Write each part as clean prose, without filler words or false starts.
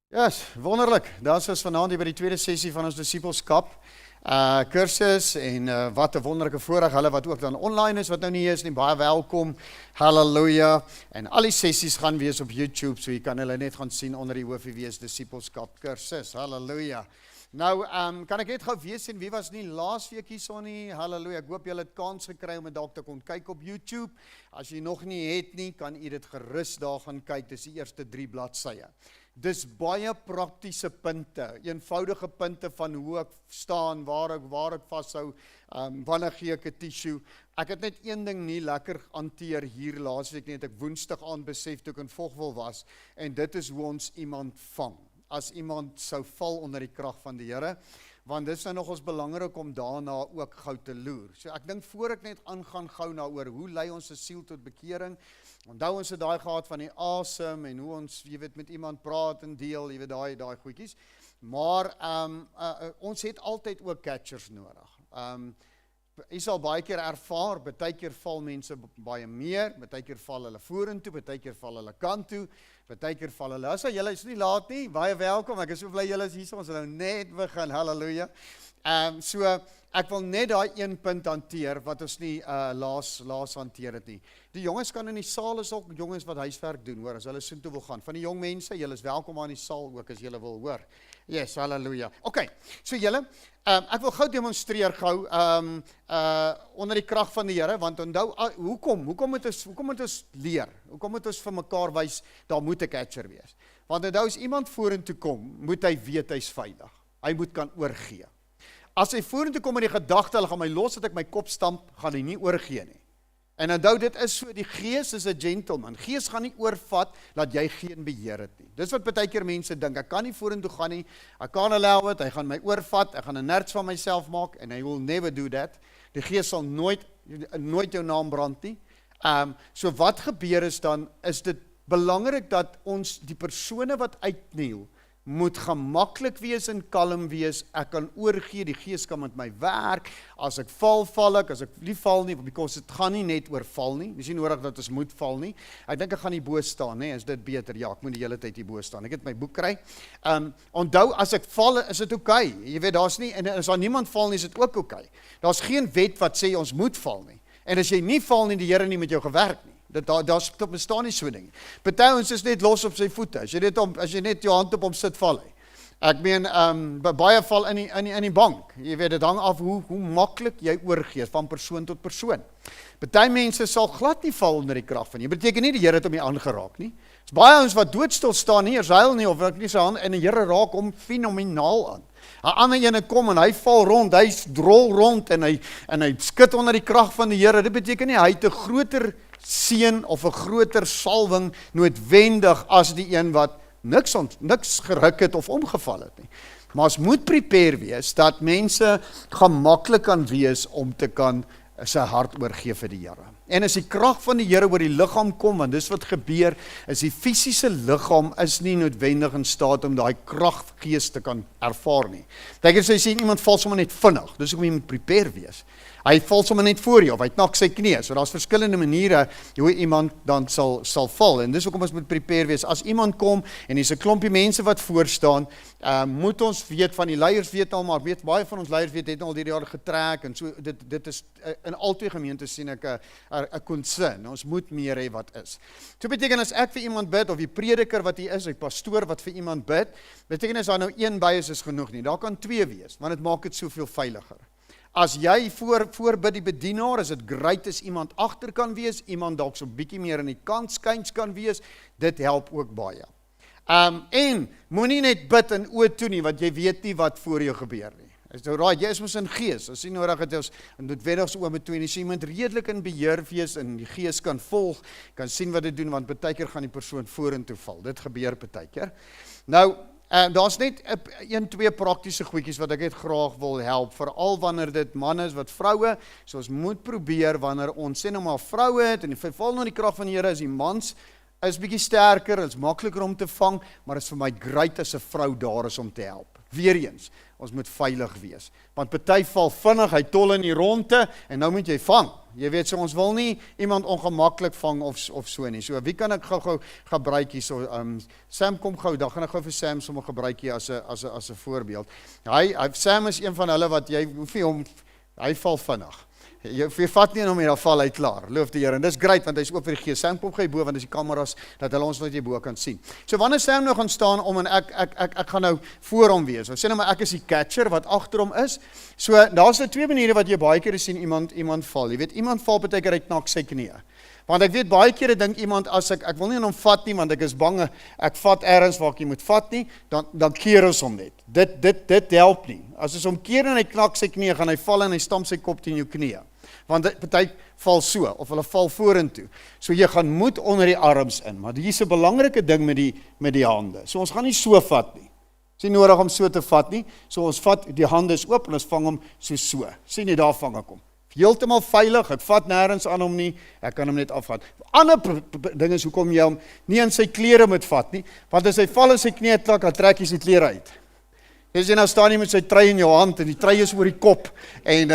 Yes, wonderlik. Daar is vanaand hier by die tweede sessie van ons disipelskap kursus en wat 'n wonderlike voorreg hulle wat ook dan online is, wat nou nie is nie, baie welkom. Halleluja. En al die sessies gaan wees op YouTube, so jy kan hulle net gaan sien onder die HVW's disipelskap kursus. Halleluja. Nou, kan ek net gou weer sien, wie was nie laasweek hierso nie? Halleluja, ek hoop julle het kans gekry om dit dalk te kon kyk op YouTube. As jy nog nie het nie, kan jy dit gerus daar gaan kyk. Dis die eerste 3 bladsye. Dis baie praktiese punte, eenvoudige punte van hoe ek staan, waar ek vashou, wanneer gee ek 'n tissue. Ek het net een ding nie lekker hanteer hier laasweek nie, het ek Woensdag aand besef toe ek in Vogwel was, en dit is hoe ons iemand vang. As iemand sou val onder die krag van die Here, want dit is nou nogals belangrik om daarna ook gou te loer. So ek dink voor ek net aangaan gou na oor hoe lei ons 'n siel tot bekering. Onthou ons het daai gehad van die asem en hoe ons, jy weet, met iemand praat en deel, jy weet daai goedjies. Maar ons het altyd ook catchers nodig. Jy sal baie keer ervaar, baie keer val mense baie meer, baie keer val hulle vorentoe, baie keer val hulle kant toe, baie keer val hulle. As julle is nie laat nie, baie welkom. Ek is so bly julle is hier, ons nou net begin. Halleluja. So ek wil net daai een punt hanteer wat ons nie laas hanteer het nie. Die jongens kan in die saal, is ook jongens wat huiswerk doen, hoor, as hulle soontoe wil gaan. Van die jong mense, julle is welkom aan die saal ook as julle wil, hoor. Yes, halleluja. Okay, so julle, ek wil gou demonstreer gou onder die krag van die Here, want onthou, hoekom moet ons leer? Hoekom moet ons vir mekaar wys, daar moet 'n catcher wees? Want onthou, as iemand vorentoe kom, moet hy weet hy's veilig. Hy moet kan oorgee. As hy vorentoe kom met die gedagte, hulle gaan my los dat ek my kop stamp, gaan hy nie oorgee nie. En onthou, dit is so, die Gees is 'n gentleman. Gees gaan nie oorvat, dat jy geen beheer het nie. Dis wat baie keer mense dink, ek kan nie vorentoe gaan nie, ek kan allow it, hy gaan my oorvat, ek gaan 'n nerds van myself maak, en hy will never do that. Die Gees sal nooit jou naam brand nie. So wat gebeur is dan, is dit belangrik dat ons, die persone wat uitkniel, moet gemaklik wees en kalm wees, ek kan oorgee, die Gees kan met my werk, as ek val ek, as ek nie val nie, because dit gaan nie net oor val nie, dis nie nodig dat ons moet val nie, ek dink ek gaan nie bo staan, nee, is dit beter, ja, ek moet die hele tyd hier bo staan, ek het my boek kry, onthou, as ek val, is dit okay, jy weet, daar's nie, en as daar niemand val nie, is dit ook okay, daar's geen wet wat sê ons moet val nie, en as jy nie val nie, die Here nie met jou gewerk nie, daar bestaan nie so ding. Party ons is net los op sy voete. As jy net jou hand op hom sit, val hy. Ek meen, baie val in die bank. Jy weet, dit hang af hoe maklik jy oorgee van persoon tot persoon. Party mense sal glad nie val onder die krag van nie. Beteken nie die Here het hom nie aangeraak nie. Is baie ons wat doodstil staan nie, eers huil nie, of ek nie sy hand, en die Here raak hom fenomenaal aan. 'n ander ene kom en hy val rond, hy drol rond en hy skud onder die krag van die Here. Dit beteken nie hy het 'n groter seën of 'n groter salwing noodwendig as die een wat niks geruk het of omgeval het nie. Maar ons moet prepare wees dat mense gemaklik kan wees om te kan sy hart oorgee vir die Here. En as die krag van die Here oor die liggaam kom, want dis wat gebeur, is die fisiese liggaam is nie noodwendig in staat om daai kraggees te kan ervaar nie. Dink as jy sien iemand val sommer net vinnig, dis hoekom jy moet prepare wees. Hy val sommer net voor jou, of hy knak sy knie, so daar's verskillende maniere hoe iemand dan sal val, en dis hoekom ons moet prepare wees. As iemand kom, en dis 'n klompie mense wat voor staan, moet ons weet, van die leiers weet al, maar baie van ons leiers het al hierdie jaar getrek, en so, dit is, in al twee gemeentes sien ek 'n concern, ons moet meer hê wat is. So beteken as ek vir iemand bid, of die prediker wat hier is, die pastoor wat vir iemand bid, beteken as daar nou een by is genoeg nie, daar kan 2 wees, want dit maak dit soveel veiliger. As jy voorbid die bedienaar, is dit great as iemand agter kan wees, iemand dalk so 'n bietjie meer aan die kant skuins kan wees, dit help ook baie. En moenie net bid in oë toe nie, want jy weet nie wat voor jou gebeur nie. Is nou raai, jy is mos in gees, as jy nodig het, ons noodwendig so oë toe, en as jy iemand redelik in beheer wees, en die gees kan volg, kan sien wat dit doen, want baie keer gaan die persoon vorentoe val, dit gebeur baie keer. Nou, daar's net 1-2 praktiese goedjies wat ek net graag wil help, veral wanneer dit manne is wat vroue, so ons moet probeer, wanneer ons sê nou maar vroue het, en die val nou die krag van die Here, is die mans, is bietjie sterker, is makliker om te vang, maar is vir my great as 'n vrou daar is om te help. Weer eens, ons moet veilig wees. Want party val vinnig, hy tol in die ronde, en nou moet jy vang. Jy weet, so ons wil nie iemand ongemaklik vang of so nie. So wie kan ek gou gebruik hier? So, Sam kom gou, dan gaan ek gou vir Sam sommer gebruik hier as 'n voorbeeld. Sam is een van hulle wat jy hoef nie hom, hy val vinnig. Jy vat nie hom hier, dan val hy klaar. Loof die Here. En dis great want hy's oop vir die Gees. Sam kom gou bo want dis die kameras dat hulle ons wat jy bo kan sien. So wanneer Sam nou gaan staan om en ek gaan nou voor hom wees. Ons sê nou maar ek is die catcher wat agter hom is. So daar's nou twee maniere wat jy baie keer sien iemand val. Jy weet iemand val baie keer hy knak sy knie. Want ek weet baie kere dink iemand as ek wil nie aan hom vat nie want ek is bang ek vat ergens waar ek nie moet vat nie, dan keer ons hom net. Dit help nie. As ons hom keer en hy knak sy knie, gaan hy val en hy stamp sy kop teen jou knie. Want party val so of hulle val vorentoe. So jy gaan moet onder die arms in, maar hier is 'n belangrike ding met die hande. So ons gaan nie so vat nie. Dit is nie nodig om so te vat nie. So ons vat die hande is oop en ons vang hom so. Sien jy daar vang ek hom. Heeltemal veilig, ek vat nêrens aan hom nie, ek kan hom net afvat. Ander ding is hoekom jy hom nie in sy klere moet vat nie, want as hy val in sy knie klak, dan trek hy sy klere uit. As jy nou staan nie met sy trui in jou hand en die trui is oor die kop en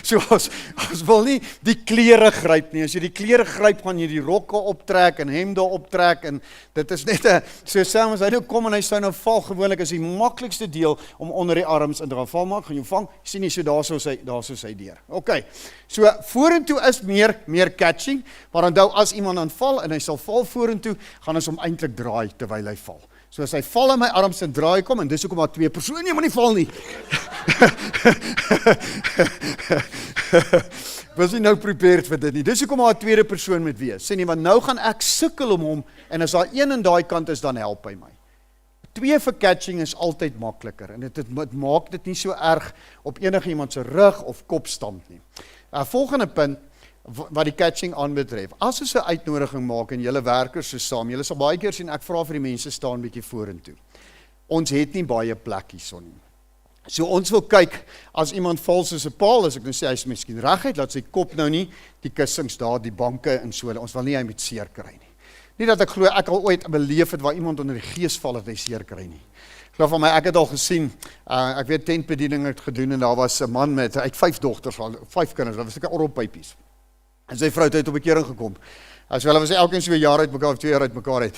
so ons wil nie die klere gryp nie. As jy die klere gryp, gaan jy die rokke optrek en hemde optrek en dit is net so saam as hy nou kom en hy sou nou val, gewoonlik is die maklikste deel om onder die arms in te gaan val maak, gaan jy vang, sien jy so daar so sy deur. OK. So vorentoe is meer catching, maar onthou as iemand aanval en hy sal val vorentoe, gaan ons hom eintlik draai terwyl hy val. So as hy val in my arms en draai kom, en dis hoekom daar twee persone, jy moet nie val nie. Was nie nou prepared vir dit nie. Dis hoekom daar 'n tweede persoon moet wees. Sê nie, want nou gaan ek sukkel om hom, en as daar een in daai kant is, dan help hy my. Twee vir catching is altyd makliker, en dit maak dit nie so erg op enige iemand se rug of kop stamp nie. Volgende punt, wat die catching aanbetref. As ons 'n uitnodiging maak en julle werkers so saam, julle sal baie keer sien, ek vra vir die mense staan bietjie vorentoe. Ons het nie baie plek hierson nie. So ons wil kyk, as iemand val soos 'n paal, as ek nou sê, hy is miskien reguit, laat sy kop nou nie, die kussings daar, die banke en so, ons wil nie hy met seer kry nie. Nie dat ek glo, ek al ooit beleef het waar iemand onder die gees val, dat hy seer kry nie. Ek geloof van my, ek het al gesien, ek weet tentbediening het gedoen, en daar was 'n man met, hy het 5 dogters, 5 kinders, dat was seker orrelpypies. En sy vrou het op bekering gekom. As hulle was elkeen so 'n jaar uit mekaar of 2 jaar uit mekaar uit.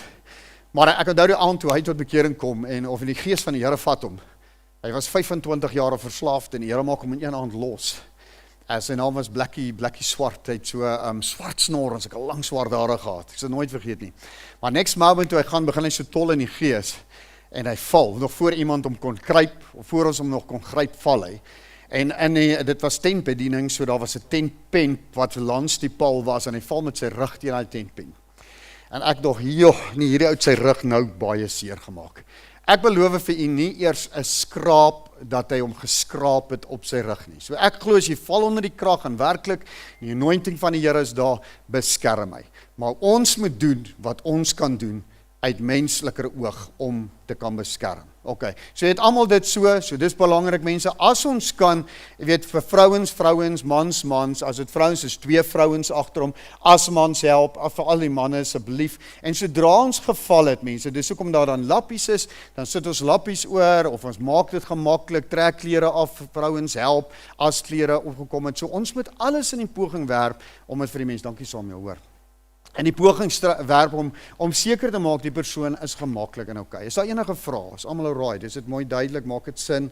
Maar ek onthou die aand toe hy tot bekering kom en of in die gees van die Here vat hom. Hy was 25 jaar verslaafd en die Here maak hom in een aand los. Sy naam was Blackie Swart. Hy het so swart snor en sulke lang swart hare gehad. Ek sal nooit vergeet nie. Maar next moment toe hy gaan, begin hy so tol in die gees en hy val nog voor iemand hom kon gryp of voor ons hom nog kon gryp, val hy. En dit was tentbediening, so daar was 'n tentpen wat langs die paal was en hy val met sy rug teen daai tentpen. En ek dog, nie hierdie ou sy rug nou baie seer gemaak. Ek beloof vir u nie eers 'n skraap dat hy hom geskraap het op sy rug nie. So ek glo as jy val onder die krag en werklik die anointing van die Here is daar, beskerm hy. Maar ons moet doen wat ons kan doen uit mensliker oog om te kan beskerm. OK, so het almal dit so dis belangrik mense, as ons kan, jy weet, vir vrouens, mans, as dit vrouens is 2 vrouens agter hom, as mans help, vir al die manne asseblief, en sodra ons geval het mense, dis hoekom daar dan lappies is, dan sit ons lappies oor, of ons maak dit gemaklik, trek klere af, vrouens help, as klere opgekom het, so ons moet alles in die poging werp, om het vir die mens, dankie Samuel, hoor, en die poging werp om seker te maak die persoon is gemaklik en OK. Is daar enige vrae? Is almal alright? Is dit mooi duidelik? Maak dit sin?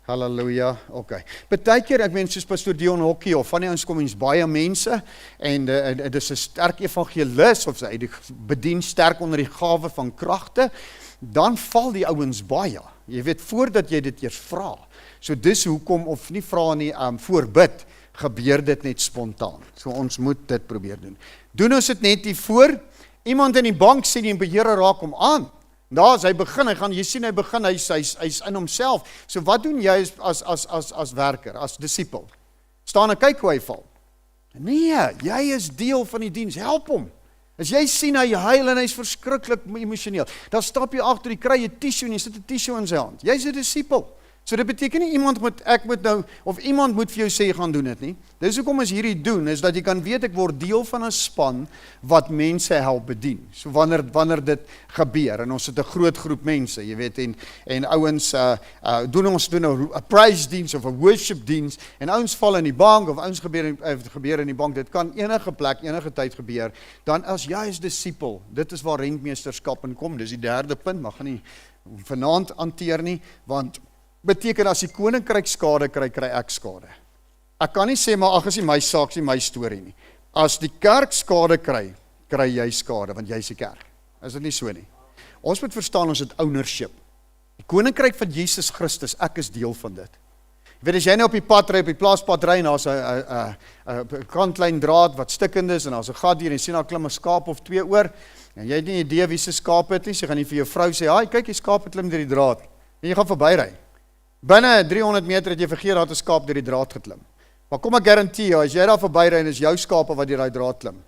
Halleluja. OK. Partykeer ek mens soos pastoor Dion Hokkie of van die ons kom ons baie mense en dit is 'n sterk evangelis of hy bedien sterk onder die gawe van kragte, dan val die ouens baie. Jy weet voordat jy dit eers vra. So dis hoekom of nie vra nie voorbid gebeur dit net spontaan. So ons moet dit probeer doen. Doen ons dit net hier voor, iemand in die bank sien die beheerder raak hom aan. Daar as hy begin, jy sien hy begin, hy's in homself. So wat doen jy as werker, as disipel? Staan en kyk hoe hy val. Nee, jy is deel van die diens, help hom. As jy sien hy huil en hy's verskriklik emosioneel, dan stap jy agter, jy kry 'n tissue en jy sit 'n tissue in sy hand. Jy's 'n disipel. So dit beteken nie ek moet nou, of iemand moet vir jou sê, gaan doen dit nie. Dis hoekom ons hierdie doen, is dat jy kan weet, ek word deel van 'n span, wat mense help bedien. So wanneer dit gebeur, en ons het 'n groot groep mense, jy weet, en ouens, doen 'n praise diens, of 'n worship diens, en ouens val in die bank, of ouens gebeur in die bank, dit kan enige plek, enige tyd gebeur, dan as jy is disipel, dit is waar rentmeesterskap in kom, dis die derde punt, mag nie vanaand hanteer nie, want beteken as die koninkryk skade kry ek skade. Ek kan nie sê, maar ag, is nie my saak, is nie my storie nie. As die kerk skade kry jy skade, want jy is die kerk. Is dit nie so nie? Ons moet verstaan, ons het ownership. Die koninkryk van Jesus Christus, ek is deel van dit. Jy weet, as jy nou op die pad ry, op die plaaspad ry, en daar's 'n kantlyn draad wat stikkend is, en daar's 'n gat hier, en jy sien daar klim 'n skaap of twee oor, en jy het nie idee wie se skaap het nie, so gaan jy vir jou vrou sê, "Haai, kyk, die skaap het klim deur die draad." En jy gaan verbyry. Binne 300 meter het jy vergeet dat 'n skaap deur die draad geklim. Maar kom ek garandeer jou, as jy daar verbyry en is jou skape wat deur daai draad klim,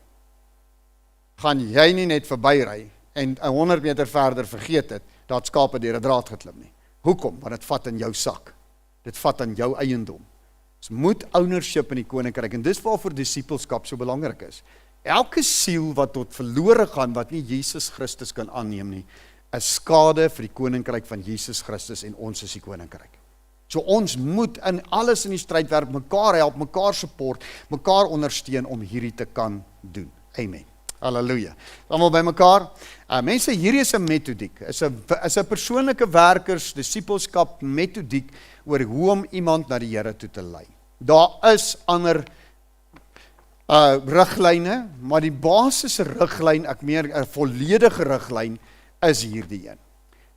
gaan jy nie net verbyry en 100 meter verder vergeet het dat skape deur 'n draad geklim nie. Hoekom? Want dit vat in jou sak. Dit vat aan jou eiendom. Ons moet ownership in die koninkryk, en dis waarvoor disipelskap so belangrik is. Elke siel wat tot verlore gaan, wat nie Jesus Christus kan aanneem nie, is skade vir die koninkryk van Jesus Christus, en ons is die koninkryk. So ons moet in alles in die stryd werk, mekaar help, mekaar support, mekaar ondersteun om hierdie te kan doen. Amen. Halleluja. Almal by mekaar. Mense, hierdie is 'n metodiek. Is 'n persoonlike werkers disipelskap metodiek oor hoe om iemand na die Here toe te lei. Daar is ander riglyne, maar die basiese riglyn, 'n volledige riglyn, is hierdie een.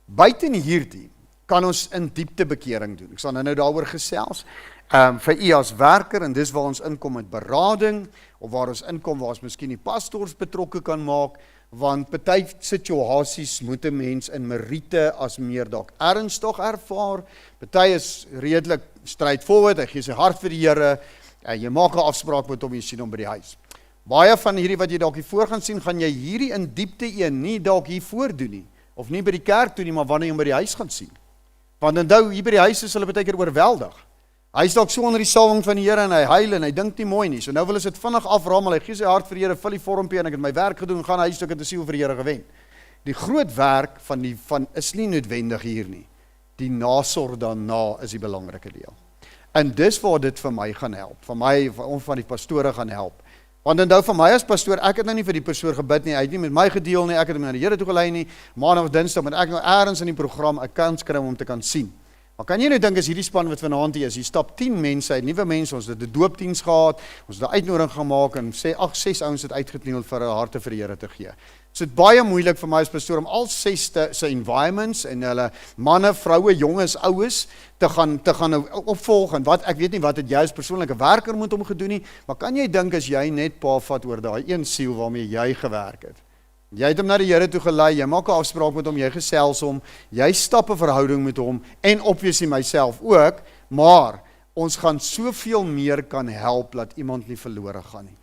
Buiten hierdie kan ons in diepte bekering doen. Ek sal nou daaroor gesels. Vir u as werker, en dis waar ons inkom met berading, of waar ons inkom waar ons miskien die pastors betrokke kan maak, want party situasies moet 'n mens in meriete as meer dalk ernstig ervaar. Party is redelik straightforward, hy gee sy hart vir die Here, jy maak 'n afspraak met hom, jy sien hom by die huis. Baie van hierdie wat jy dalk hier voor gaan sien, gaan jy hierdie in diepte nie dalk hier voor doen nie, of nie by die kerk doen nie, maar wanneer jy hom by die huis gaan sien. Want onthou, hier by die huis is hulle baie keer oorweldig. Hy is dalk so onder die salwing van die Here, en hy huil, en hy dink nie mooi nie. So nou wil ons dit vinnig aframmel, hy gee sy hart vir die Here, vul die vormpie, en ek het my werk gedoen, gaan huis toe, ek het 'n siel vir die Here gewen. Die groot werk van is nie noodwendig hier nie. Die nasorg daarna is die belangrike deel. En dis waar dit vir my gaan help, van die pastore gaan help. Want onthou, vir my as pastoor, ek het nou nie vir die pastoor gebid nie, hy het nie met my gedeel nie, ek het hom na die Here toe gelei nie, maandag of dinsdag, moet ek nou ergens in die program 'n kans kry om te kan sien. Maar kan jy nou dink, as hierdie span wat vanaand hier is, hier stap 10 mense uit, nuwe mense, ons het 'n doopdiens gehad, ons het 'n uitnodiging gemaak, en sê, 6 ouens het uitgekniel vir hulle harte vir die Here te gee. So dit baie moeilik vir my as pastoor om al 6 se environments, en hulle manne, vroue, jonges, oues, te gaan nou opvolg, en ek weet nie wat het jy as persoonlike werker moet om gedoen nie, maar kan jy dink as jy net pa vat oor daai een siel waarmee jy gewerk het? Jy het hom na die Here toe gelei, jy maak 'n afspraak met hom, jy gesels hom, jy stap 'n verhouding met hom, en obviously myself ook, maar ons gaan soveel meer kan help, dat iemand nie verlore gaan nie.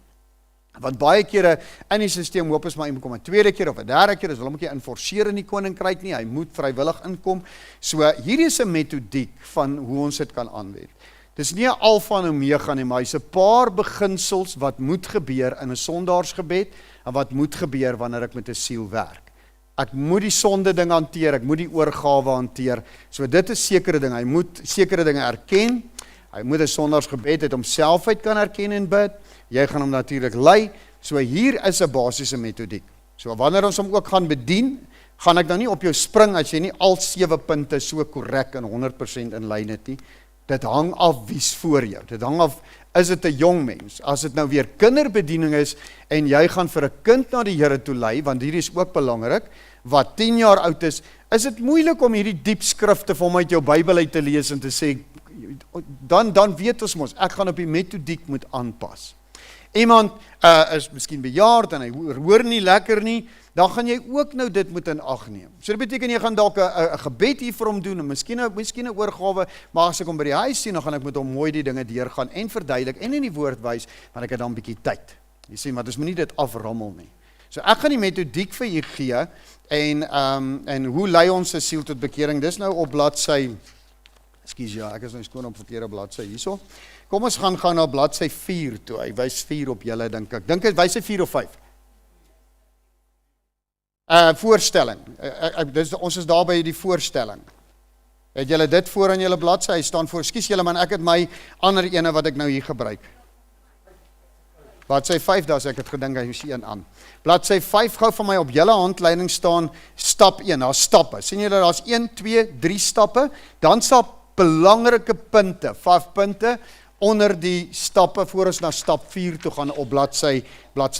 Want baie kere in die stelsel hoop is maar iemand kom 'n tweede keer of 'n derde keer, wil hom ook nie inforceer in die koninkryk nie, hy moet vrywillig inkom. So hierdie is 'n metodiek van hoe ons dit kan aanwend. Dis nie 'n alfa en omega nie, maar hy's 'n paar beginsels wat moet gebeur in 'n sondaarsgebed, en wat moet gebeur wanneer ek met 'n siel werk. Ek moet die sonde ding hanteer, ek moet die oorgawe hanteer. So dit is sekere dinge, hy moet sekere dinge erken, hy moet 'n sondaarsgebed het homself uit kan erken en bid, jy gaan hom natuurlik lei. So hier is 'n basiese metodiek. So wanneer ons hom ook gaan bedien, gaan ek nou nie op jou spring as jy nie al 7 punte so korrek en 100% in lyn het nie. Dit hang af wie's voor jou. Dit hang af, is dit 'n jong mens? As dit nou weer kinderbediening is, en jy gaan vir 'n kind na die Here toe lei, want hierdie is ook belangrik, wat 10 jaar oud is dit moeilik om hierdie diep skrifte vir hom uit jou Bybel uit te lees en te sê, dan weet ons mos, ek gaan op die metodiek moet aanpas. Iemand is miskien bejaard en hy hoor nie lekker nie, dan gaan jy ook nou dit moet in ag neem. So dit beteken jy gaan dalk 'n gebed hier vir hom doen, en miskien 'n oorgawe, maar as ek hom by die huis sien, dan gaan ek met hom mooi die dinge deurgaan en verduidelik en in die woord wys, want ek het dan 'n bietjie tyd. Jy sien, want ons moet nie dit aframmel nie. So ek gaan die metodiek vir julle gee, en hoe lei ons 'n siel tot bekering? Dis nou op bladsy Ekskuus, ja, ek is nou skoon op verkeerde bladsy hierso. Kom ons gaan gou na bladsy 4 toe. Hy wys 4 op julle, dink ek. Dink hy wys hy 4 of 5? Voorstelling. Ons is daar by die voorstelling. Het julle dit voor aan julle bladsy? Hy staan voor. Ekskuus julle man, ek het my ander ene wat ek nou hier gebruik. Bladsy 5, daar ek het gedink hy is 1 aan. Bladsy 5 gou van my op julle handleiding staan stap 1, daar stappe. Sien julle daar's 1, 2, 3 stappe, dan sal belangrike punte, 5 punte onder die stappe voor ons na stap 4 toe gaan op bladsy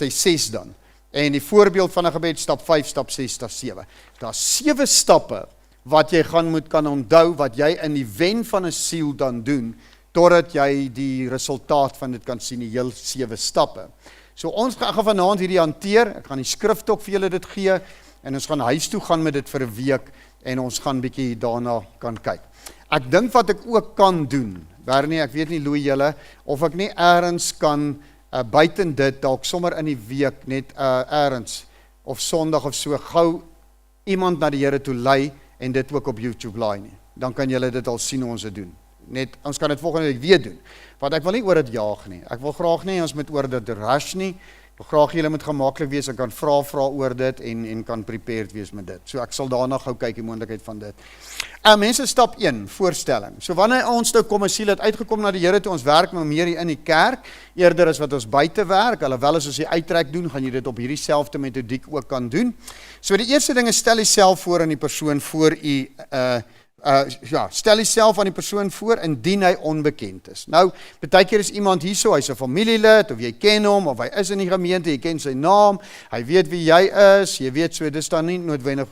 6 dan. En die voorbeeld van 'n gebed stap 5, stap 6, stap 7. Daar's 7 stappe wat jy kan onthou wat jy in die wen van 'n siel dan doen totdat jy die resultaat van dit kan sien, die heel 7 stappe. So ons gaan vanaand hierdie hanteer, ek gaan die skrif ook vir julle dit gee, en ons gaan huis toe gaan met dit vir 'n week, en ons gaan bietjie daarna kan kyk. Ek dink wat ek ook kan doen, Bernie, ek weet nie Louis julle, of ek nie eers kan, buiten dit, dalk sommer in die week, net eers, of Sondag of so, gou iemand na die Here toe lei, en dit ook op YouTube laai nie. Dan kan julle dit al sien hoe ons dit doen. Net, ons kan dit volgende week weer doen, want ek wil nie oor dit jaag nie, ek wil graag nie, ons moet oor dit rush nie, ek wil graag julle moet gemaklik wees, en kan vra oor dit, en kan prepared wees met dit, so ek sal daarna gou kyk die moontlikheid van dit. Mense, stap 1, voorstelling, so wanneer ons nou kom, as siel het uitgekom na die Here toe, ons werk nou meer hier in die kerk, eerder as wat ons buite werk, alhoewel as ons die uittrek doen, gaan jy dit op hierdie selfde metodiek ook kan doen. So die eerste ding is, stel jouself voor aan die persoon voor u, stel jouself aan die persoon voor indien hy onbekend is. Nou, baie keer is iemand hierso, hy's 'n familielid, of jy ken hom, of hy is in die gemeente, jy ken sy naam, hy weet wie jy is, jy weet so, dis dan nie noodwendig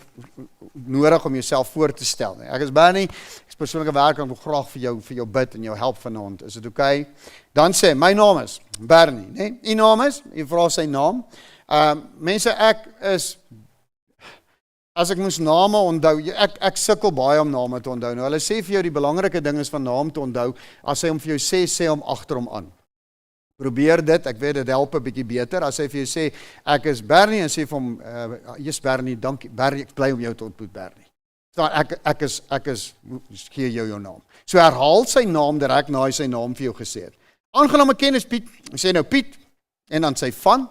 nodig om jouself voor te stel nie. Ek is Bernie, ek is persoonlike werker, ek wil graag vir jou bid en jou help vanaand, is dit oké? Dan sê, my naam is Bernie, nee? U naam is, jy vra sy naam. Mense, ek is, as ek moes name onthou, ek sukkel baie om name te onthou. Nou, hulle sê vir jou die belangrike ding is van naam te onthou, as hy hom vir jou sê hom agter hom aan. Probeer dit, ek weet dit help 'n bietjie beter, as hy vir jou sê, ek is Bernie, en sê vir hom, yes Bernie, dankie, Bernie, ek bly om jou te ontmoet Bernie. Ek is, gee jou naam. So herhaal sy naam, direk na hy sy naam vir jou gesê het. Aangename kennis Piet, sê nou Piet, en dan sy van,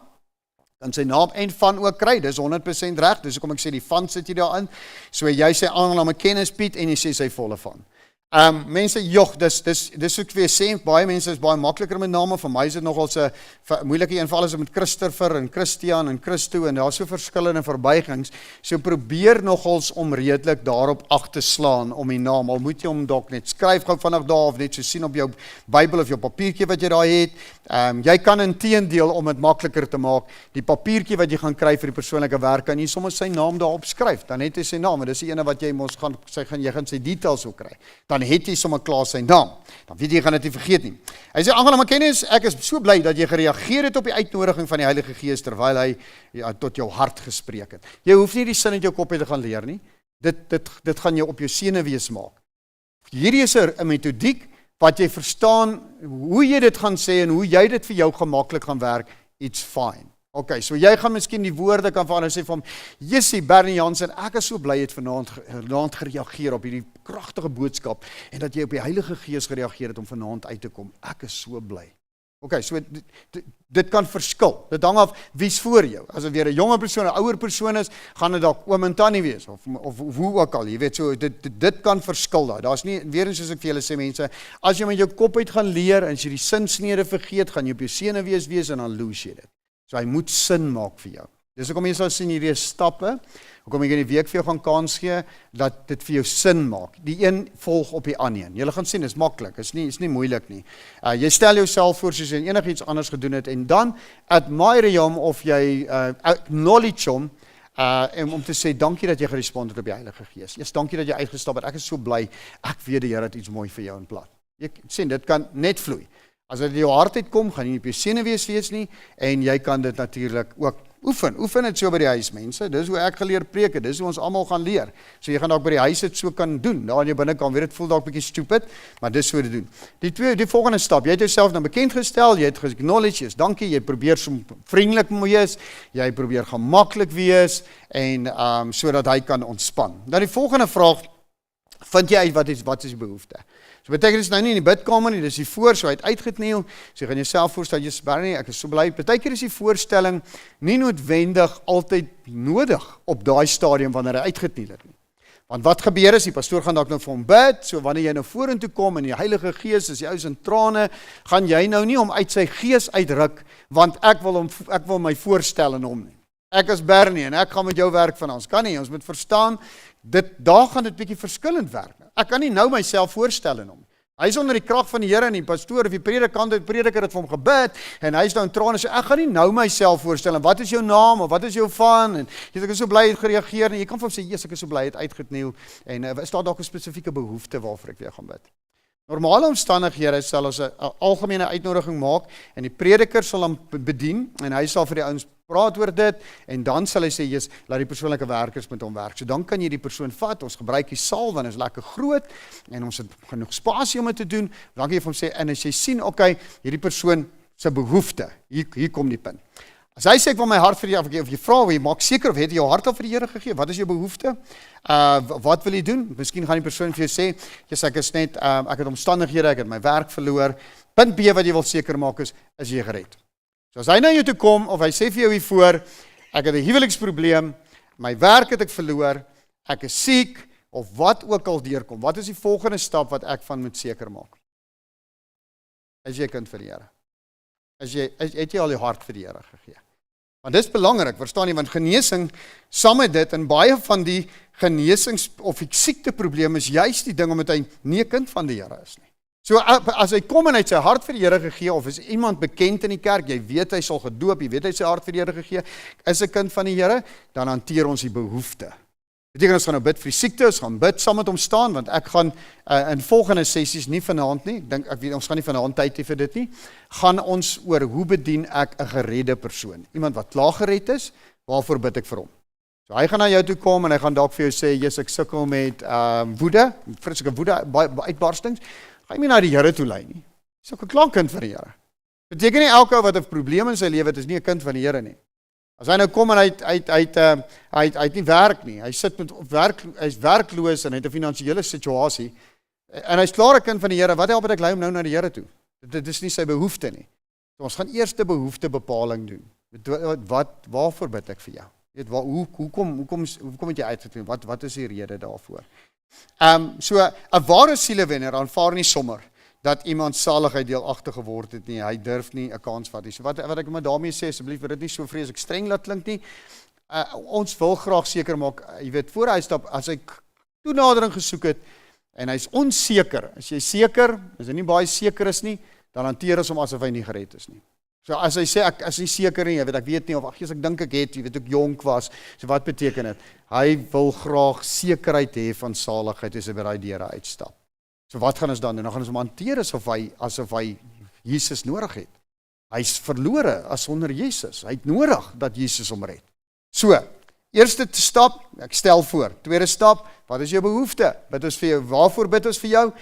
dan sy naam en van ook kry, dis 100% reg, dis hoekom ek sê die van sit jy daarin, so jy sê aangename kennis Piet, en jy sê sy volle van. Mense, dis ook weer sê, baie mense is baie makliker met name, vir my is dit nogal so moeilike eenval is met Christopher en Christian en Christo, en daar is so verskillende verbuigings, so probeer nogals om redelik daarop ag te slaan om die naam, al moet jy hom dalk net skryf gou vanaf daar, of net so sien op jou Bybel of jou papiertjie wat jy daar het, jy kan inteendeel om dit makliker te maak, die papiertjie wat jy gaan kry vir die persoonlike werk, kan jy soms sy naam daarop skryf, dan het hy sy naam, en dis die ene wat jy mos jy gaan sy details ook kry, dan het jy sommer klaar sy naam, dan weet jy gaan dit nie vergeet nie. Hy sê, aangename kennis, ek is so bly dat jy gereageer het op die uitnodiging van die Heilige Gees, terwyl hy tot jou hart gespreek het. Jy hoef nie die sin uit jou kop te gaan leer nie, dit gaan jou op jou senuwees maak. Hierdie is 'n metodiek, wat jy verstaan, hoe jy dit gaan sê, en hoe jy dit vir jou gemaklik gaan werk, it's fine. Ok, so jy gaan miskien die woorde kan verander, sê van, Jessie, Bernie Jansen, ek is so bly het vanaand gereageer op hierdie kragtige boodskap, en dat jy op die Heilige Gees gereageer het om vanaand uit te kom, ek is so bly. Ok, so dit kan verskil, dit hang af wie's voor jou, as dit weer 'n jonge persoon, 'n ouer persoon is, gaan dit dalk oom en tannie wees, of hoe ook al, jy weet, so, dit kan verskil daar, daar's nie, weer eens soos ek vir julle sê mense, as jy met jou kop uit gaan leer, en as jy die sinsnede vergeet, gaan jy op jou senuwees wees, en dan lose jy dit. So hy moet sin maak vir jou. Dis hoekom jy sal sien hierdie stappe, hoekom ek in die week vir jou gaan kans gee, dat dit vir jou sin maak. Die een volg op die ander een. Julle gaan sien, dit is maklik, is nie moeilik nie. Jy stel jouself voor soos jy enigiets anders gedoen het, en dan admire hom of jy acknowledge hom, om te sê, dankie dat jy gerespond het op die Heilige Gees. Yes, dankie dat jy uitgestap het, ek is so bly, ek weet die Here het iets mooi vir jou in plan. Jy sien, dit kan net vloei. As dit in jou hart uitkom, gaan jy nie op jou senuwees wees nie, en jy kan dit natuurlik ook oefen het so by die huis, mense, dis hoe ek geleer preek het, dis hoe ons almal gaan leer, so jy gaan ook by die huis dit so kan doen, daar in jou binnekant, weet dit voel dalk bietjie stupid, maar dis so te doen. Die volgende stap, jy het jouself nou bekend gestel, jy het ge-acknowledge, jy is dankie, jy probeer so vriendelik wees, jy probeer gemaklik wees, en so dat hy kan ontspan. Dan die volgende vraag, vind jy uit wat is die behoefte. So beteken dit nou nie in die bidkamer nie, dis die voor, so hy het uitgekniel, so jy gaan jouself voorstel, Jesus Bernie, ek is so bly, partykeer is die voorstelling nie noodwendig altyd nodig op daai stadium wanneer hy uitgekniel het nie. Want wat gebeur is, die pastoor gaan dalk nou vir hom bid, so wanneer jy nou vorentoe kom en die Heilige Gees is jy is in trane, gaan jy nou nie om uit sy gees uitruk, want ek wil my voorstel in hom nie. Ek is Bernie en ek gaan met jou werk van ons. Kan nie, ons moet verstaan, daar gaan dit bietjie verskillend werk. Ek kan nie nou myself voorstel in hom. Hy is onder die krag van die Here en die pastoor of die prediker het vir hom gebid en hy is nou in trane, so ek gaan nie nou myself voorstel en wat is jou naam of wat is jou van en ek is so bly het gereageer en jy kan vir hom sê, Jesus, ek is so bly het uitgekniel en is daar dalk 'n spesifieke behoefte waarvoor ek weer gaan bid. Normale omstandighede sal ons 'n algemene uitnodiging maak en die prediker sal hom bedien en hy sal vir die ouens praat oor dit en dan sal hy sê, Jesus, laat die persoonlike werkers met hom werk. So dan kan jy die persoon vat, ons gebruik die saal want dit is lekker groot en ons het genoeg spasie om dit te doen. Dan kan jy vir hom sê, en as jy sien, okay, hierdie persoon se behoefte, hier kom die punt. As hy sê, ek wil my hart vir die, of jy vra, jy maak seker of het jy jou hart al vir die Here gegee, wat is jou behoefte? Wat wil jy doen? Miskien gaan die persoon vir jou sê, Jesus, ek is net, ek het omstandighede, ek het my werk verloor. Punt B wat jy wil seker maak is jy gered? So as hy na jou toe kom, of hy sê vir jou hiervoor, ek het 'n huweliksprobleem, my werk het ek verloor, ek is siek, of wat ook al deurkom, wat is die volgende stap wat ek van moet seker maak? Is jy 'n kind vir die Here? Het jy al jou hart vir die Here gegee? Want dit is belangrik, verstaan jy, want genesing, saam met dit, en baie van die genesings, of siekteprobleme is juist die ding, omdat hy nie 'n kind van die Here is nie. So as hy kom en hy het sy hart vir die Here gegee, of is iemand bekend in die kerk, jy weet hy sal gedoop, jy weet hy het sy hart vir die Here gegee, is 'n kind van die Here, dan hanteer ons die behoefte. Beteken ons gaan nou bid vir die siekte, ons gaan bid saam met hom staan, want ek gaan in volgende sessies, nie vanaand nie, ek weet ons gaan nie vanaand tyd hê vir dit nie, gaan ons oor hoe bedien ek 'n geredde persoon, iemand wat klaar gered is, waarvoor bid ek vir hom. So hy gaan na jou toe kom en hy gaan dalk vir jou sê, Jesus, ek sukkel met woede, vreeslike woede uitbarstings, ga jy nie na die Here toe lei nie. Dis ook 'n klaar kind van die Here. Beteken nie elke ou wat 'n probleem in sy lewe het, is nie 'n kind van die Here nie. As hy nou kom en hy het nie werk nie, hy is werkloos en hy het 'n finansiële situasie, en hy is klaar 'n kind van die Here, wat help dit ek lei hom nou na die Here toe? Dit is nie sy behoefte nie. So ons gaan eers 'n behoeftebepaling doen. Waarvoor bid ek vir jou? Weet, hoekom het jy uitgetree? Wat is die rede daarvoor? So 'n ware sielewenner aanvaar nie sommer dat iemand saligheid deelagtig geword het nie, hy durf nie 'n kans vat nie. So wat ek maar daarmee sê, asseblief wil dit nie so vreeslik streng laat klink nie. Ons wil graag seker maak, jy weet, voor hy stap, as hy toenadering gesoek het en hy's onseker, as jy seker, as hy nie baie seker is nie, dan hanteer ons hom asof hy nie gered is nie. So as hy sê ek is nie seker nie, ek weet nie of ek dink ek het, jy weet, ek jonk was. So wat beteken dit? Hy wil graag sekerheid hê van saligheid as hy by daai deure uitstap. So wat gaan ons dan doen? Dan gaan ons hom hanteer asof hy Jesus nodig het. Hy's verlore as sonder Jesus. Hy het nodig dat Jesus hom red. So, eerste stap, ek stel voor. Tweede stap, wat is jou behoefte? Bid ons vir jou. Waarvoor bid ons vir jou?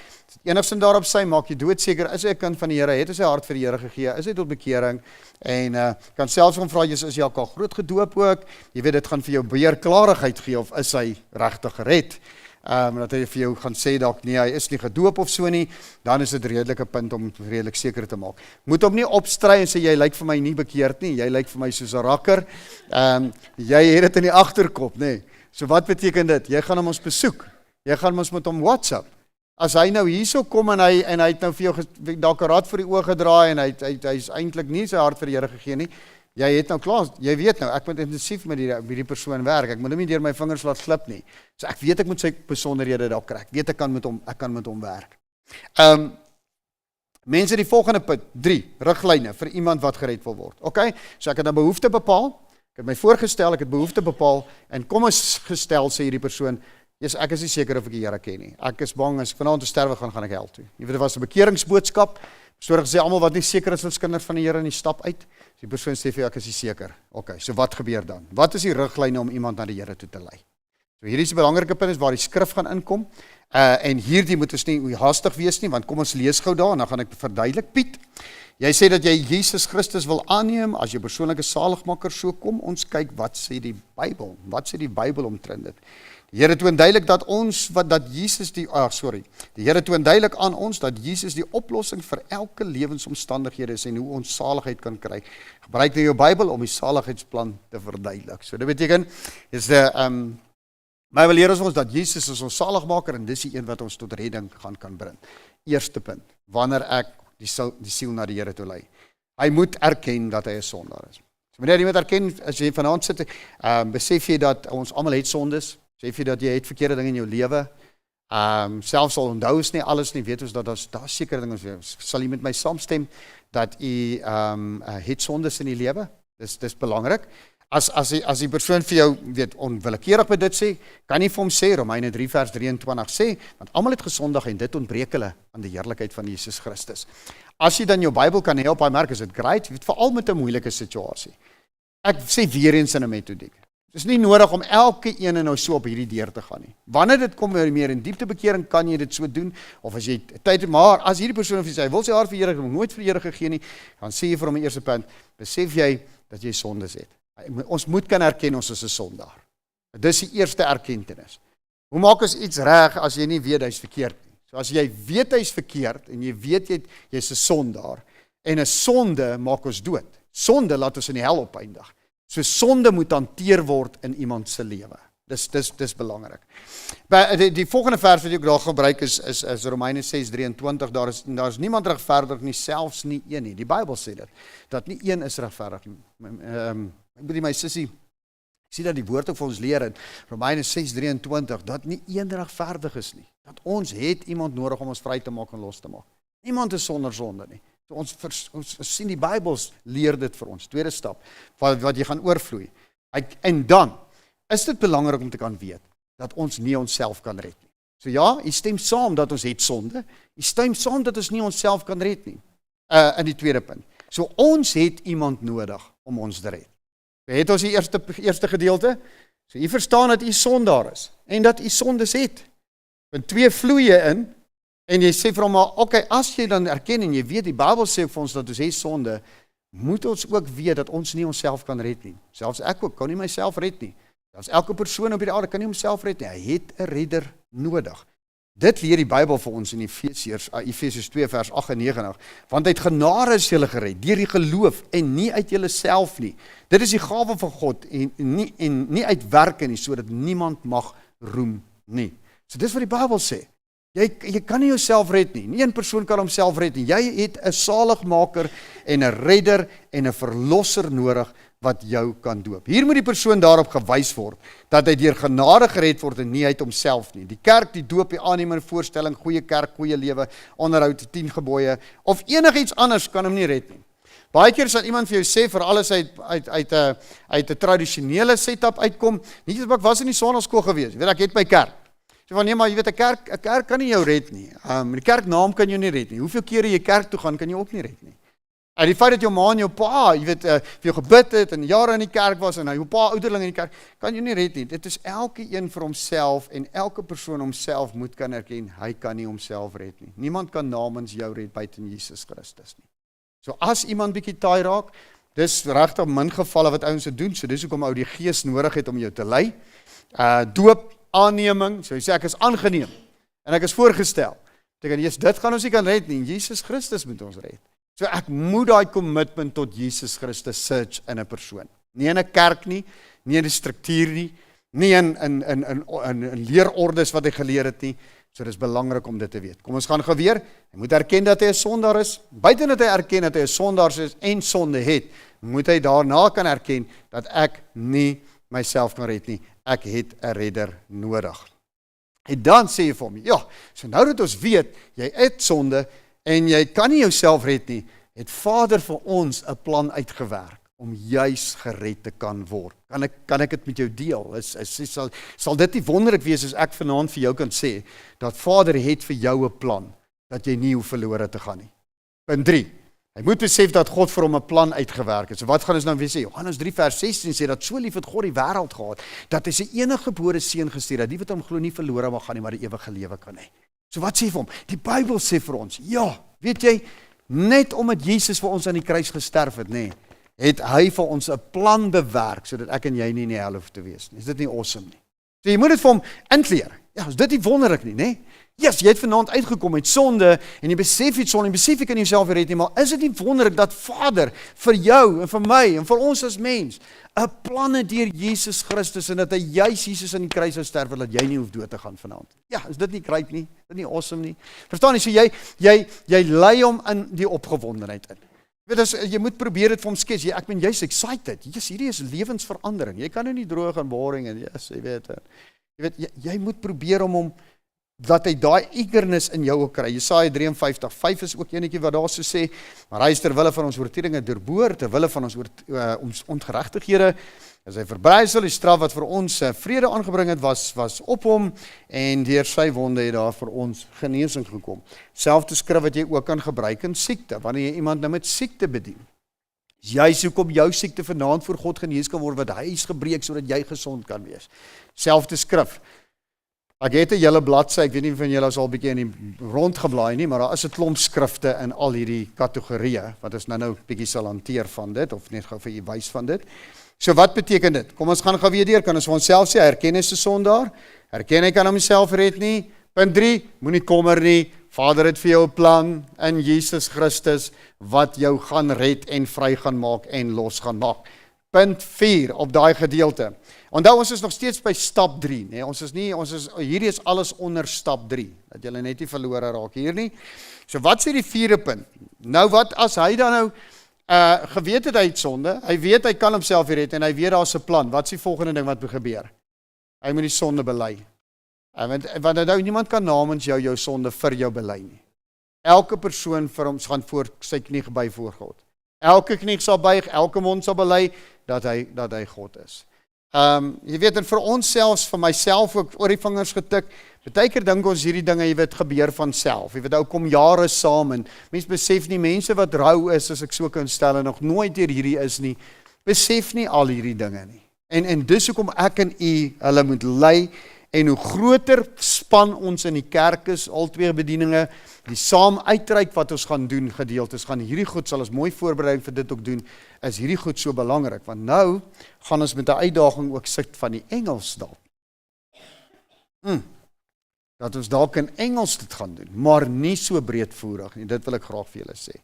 Enigstens daarop sy, maak jy doodseker, is hy 'n kind van die Here, het hy sy hart vir die Here gegee, is hy tot bekering, en kan selfs hom vra, is jy al groot gedoop ook? Jy weet, dit gaan vir jou meer klarigheid gee, of is hy regtig gered? Dat hy vir jou gaan sê, dalk nee, hy is nie gedoop of so nie, dan is dit redelike punt om redelik seker te maak. Moet hom nie opstry en sê, jy lyk vir my nie bekeerd nie, jy lyk vir my soos 'n rakker, jy het dit in die agterkop, nee. So wat beteken dit? Jy gaan hom ons besoek, jy gaan ons met hom WhatsApp. As hy nou hierso kom en hy het nou vir jou dalk 'n rad vir die oë gedraai en hy's eintlik nie sy hart vir die Here gegee nie, jy het nou klaar, jy weet nou, ek moet intensief met die persoon werk, ek moet hom nie deur my vingers laat glip nie. So ek weet ek moet sy besonderhede dalk kry, ek weet ek kan met hom werk. Mense, die volgende punt, 3 riglyne vir iemand wat gered wil word. Okay? So ek het 'n behoefte bepaal, ek het my voorgestel, ek het behoefte bepaal, en kom ons gestel, sê hierdie persoon, ek is nie seker of ek die Here ken nie. Ek is bang, as ek vanaand te sterwe gaan ek hel toe. Jy weet, dit was 'n bekeringsboodskap, Pastoor gesê, almal wat nie seker is as kinders van die Here nie, stap uit. So die persoon sê vir jou, ek is nie seker. Okay, so wat gebeur dan? Wat is die riglyne om iemand na die Here toe te lei? So hierdie is 'n belangrike punt, is waar die skrif gaan inkom. En hierdie moet ons nie haastig wees nie, want kom ons lees gou daar, en dan gaan ek verduidelik. Piet, jy sê dat jy Jesus Christus wil aanneem as jou persoonlike saligmaker, so kom ons kyk, wat sê die Bybel? Wat sê die Bybel omtrent dit? Die Here toon duidelik dat die Here toon duidelik aan ons dat Jesus die oplossing vir elke lewensomstandighede is en hoe ons saligheid kan kry. Gebruik nou jou Bybel om die saligheidsplan te verduidelik. So dit beteken, Bybel leer ons dat Jesus is ons saligmaker en dis die een wat ons tot redding kan bring. Eerste punt, wanneer ek die siel na die Here toe lei. Hy moet erken dat hy 'n sondaar is. So wanneer jy moet erken, as jy vanaand sit, besef jy dat ons almal het sondes, besef jy dat jy het verkeerde dinge in jou lewe, selfs al onthou ons nie alles nie, weet ons dat daar sekere dinge, sal jy met my saamstem, dat jy het sondes in die lewe, dis belangrik. As die persoon vir jou onwillekeurig met dit sê, kan jy vir hom sê, Romeine 3 vers 23 sê, want almal het gesondig en dit ontbreek hulle aan die heerlikheid van Jesus Christus. As jy dan jou Bybel kan help, hy merk, is dit great, veral met 'n moeilike situasie. Ek sê weer eens in 'n metodiek. Het is nie nodig om elke ene nou so op hierdie deur te gaan nie. Wanneer dit kom meer in dieptebekering, kan jy dit so doen, of as jy tyd het, maar as hierdie persoon of jy sê, hy wil sy haar vir Here, nooit vir Here gegee nie, dan sê jy vir hom die eerste punt, besef jy dat jy sondes het. Ons moet kan erken ons is 'n sondaar. Dis die eerste erkentenis. Hoe maak ons iets reg as jy nie weet hy's verkeerd nie? So as jy weet hy's verkeerd en jy weet jy's 'n sondaar en 'n sonde maak ons dood. Sonde laat ons in die hel opeindig. So sonde moet hanteer word in iemand se lewe. Dis belangrik. Die volgende vers wat ek daar gebruik is Romeine 6:23. Daar is niemand regverdig nie, selfs nie een nie. Die Bybel sê dit, dat nie een is regverdig nie. Ek bedoel my sussie, ek sien dat die woord ook vir ons leer in Romeine 6:23, dat nie een regverdig is nie. Dat ons het iemand nodig om ons vry te maak en los te maak. Niemand is sonder sonde nie. So ons sien die Bybels leer dit vir ons. Tweede stap, wat jy gaan oorvloei. En dan is dit belangrik om te kan weet, dat ons nie onsself kan red nie. So ja, jy stem saam dat ons het sonde, jy stem saam dat ons nie onsself kan red nie. In die tweede punt. So ons het iemand nodig om ons te red. Het ons die eerste gedeelte? So jy verstaan dat jy sondaar is, en dat jy sondes het. Punt 2 vloei jy in, en jy sê vir hom, okay, as jy dan erken, en jy weet, die Bybel sê vir ons dat ons het sonde, moet ons ook weet dat ons nie onsself kan red nie. Selfs ek ook, kan nie myself red nie. Selfs elke persoon op die aarde kan nie homself red nie. Hy het 'n redder nodig. Dit leer die Bybel vir ons in Efesiërs 2 vers 98, want uit genade is julle gered, deur die geloof en nie uit julleself nie. Dit is die gawe van God en nie uit werke nie, sodat niemand mag roem nie. So dis wat die Bybel sê. Jy kan nie jouself red nie. Nie een persoon kan homself red nie. Jy het 'n saligmaker en 'n redder en 'n verlosser nodig wat jou kan doop. Hier moet die persoon daarop gewys word, dat hy deur genade gered word en nie uit homself nie. Die kerk, die doop, die aannemer, voorstelling, goeie kerk, goeie lewe, onderhoud, die 10 gebooie, of enigiets anders kan hom nie red nie. Baie keer sal iemand vir jou sê, vir alles uit 'n tradisionele setup uitkom, nie ek was in die sonnaskool gewees, weet ek het my kerk. So van nee, maar jy weet, 'n kerk kan nie jou red nie. Die kerknaam kan jou nie red nie. Hoeveel kere jy kerk toe gaan, kan jy ook nie red nie. Die feit dat jou ma en jou pa, jy weet, vir jou gebid het en jare in die kerk was en jou pa ouderling in die kerk, kan jy nie red nie. Dit is elke een vir homself en elke persoon homself moet kan erken, hy kan nie homself red nie. Niemand kan namens jou red buiten Jesus Christus nie. So as iemand bietjie taai raak, dis regtig min gevalle wat ouens doen, so dis hoekom ou die Gees nodig het om jou te lei. Doop, aanneming, so jy sê ek is aangeneem en ek is voorgestel. Dit gaan ons nie kan red nie, Jesus Christus moet ons red. So ek moet daai commitment tot Jesus Christus search in 'n persoon. Nie in 'n kerk nie, nie in 'n struktuur nie, nie in leerordes wat hy geleer het nie. So dis belangrik om dit te weet. Kom ons gaan geweer. Hy moet erken dat hy 'n sondaar is. Buiten dat hy erken dat hy 'n sondaar is en sonde het, moet hy daarna kan erken dat ek nie myself kan red nie. Ek het 'n redder nodig. En dan sê jy vir hom, ja, so nou dat ons weet, jy het sonde, en jy kan nie jouself red nie, het Vader vir ons 'n plan uitgewerk, om juis gered te kan word. Kan ek dit met jou deel? Sal dit nie wonderlik wees, as ek vanaand vir jou kan sê, dat Vader het vir jou 'n plan, dat jy nie hoef verlore te gaan nie. Punt 3, hy moet besef dat God vir hom 'n plan uitgewerk het. So wat gaan ons nou weer sê? Johannes 3 vers 16 sê, dat so lief het God die wêreld gehad, dat hy sy enige gebore seun gestuur het, die wat hom glo nie verlore mag gaan nie, maar die ewige lewe kan hê. So wat sê vir hom? Die Bybel sê vir ons, ja, weet jy, net omdat Jesus vir ons aan die kruis gesterf het, nee, het hy vir ons 'n plan bewerk, sodat ek en jy nie in die hel hoef te wees nie. Is dit nie awesome nie? So jy moet dit vir hom inkleer. Ja, is dit nie wonderlik nie, né? Yes, jy het vanaand uitgekom met sonde en jy besef iets sonde, en besef jy kan jouself red nie, maar is dit nie wonderlik dat Vader vir jou en vir my en vir ons as mens 'n plan het deur Jesus Christus en dat hy juis Jesus aan die kruis sou sterf dat jy nie hoef dood te gaan vanaand. Ja, is dit nie great nie? Is dit nie awesome nie? Verstaan jy, so jy lei hom in die opgewondenheid in. Weet as jy moet probeer dit vir hom skets. Jy's excited. Yes, hierdie is lewensverandering. Jy kan nou nie droog en boring en yes, jy moet probeer om hom dat hy daai eagerness in jou kry. Jesaja 53:5 is ook enetjie wat daar so sê, maar hy is ter wille van ons oortredinge deurboor, ter wille van ons ongeregtighede is hy verbrysel, die straf wat vir ons vrede aangebring het was op hom en deur sy wonde het daar vir ons genesing gekom. Selfde skrif wat jy ook kan gebruik in siekte, wanneer jy iemand nou met siekte bedien. Juist hoekom jou siekte vanaand voor God genees kan word, wat hy is gebreek sodat jy gesond kan wees. Selfde skrif. Ek het 'n hele bladsy, ek weet nie van julle is al 'n bietjie in die rondgeblaai nie, maar daar is 'n klomp skrifte in al hierdie kategorieë wat ons nou bietjie sal hanteer van dit of net gou vir u wys van dit. So wat beteken dit? Kom ons gaan gou weer deur. Kan ons vir onsself sê, herken is 'n sondaar? Herken hy kan homself red nie? Punt 3, moenie kommer nie. Vader het vir jou 'n plan in Jesus Christus wat jou gaan red en vry gaan maak en los gaan maak. Punt 4 op daai gedeelte. Onthou ons is nog steeds by stap 3, nee, hierdie is alles onder stap 3, dat julle net nie verlore raak hier nie. So wat sê die 4de punt? Nou wat as hy dan nou geweet het hy het sonde, hy weet hy kan homself red en hy weet daar's 'n plan. Wat is die volgende ding wat moet gebeur? Hy moet die sonde bely. Want nou niemand kan namens jou sonde vir jou bely nie. Elke persoon vir hom gaan voor sy knie gebuig voor God. Elke knie sal buig, elke mond sal bely dat hy God is. Jy weet, en vir ons selfs, vir myself ook oor die vingers getik, baie keer dink ons hierdie dinge, jy weet, gebeur van self. Jy weet, ou kom jare saam en mens besef nie, mense wat rou is, as ek so kan stel, en nog nooit deur hierdie is nie, besef nie al hierdie dinge nie. En dis hoekom ek en u hulle moet lei, en hoe groter span ons in die kerk is, al twee bedieninge, die saam uitreik wat ons gaan doen, gedeeltes, gaan hierdie goed, sal ons mooi voorbereiding vir dit ook doen, is hierdie goed so belangrik, want nou gaan ons met 'n uitdaging ook sit van die Engels dalk. Dat ons dalk in Engels dit gaan doen, maar nie so breedvoerig nie, dit wil ek graag vir julle sê.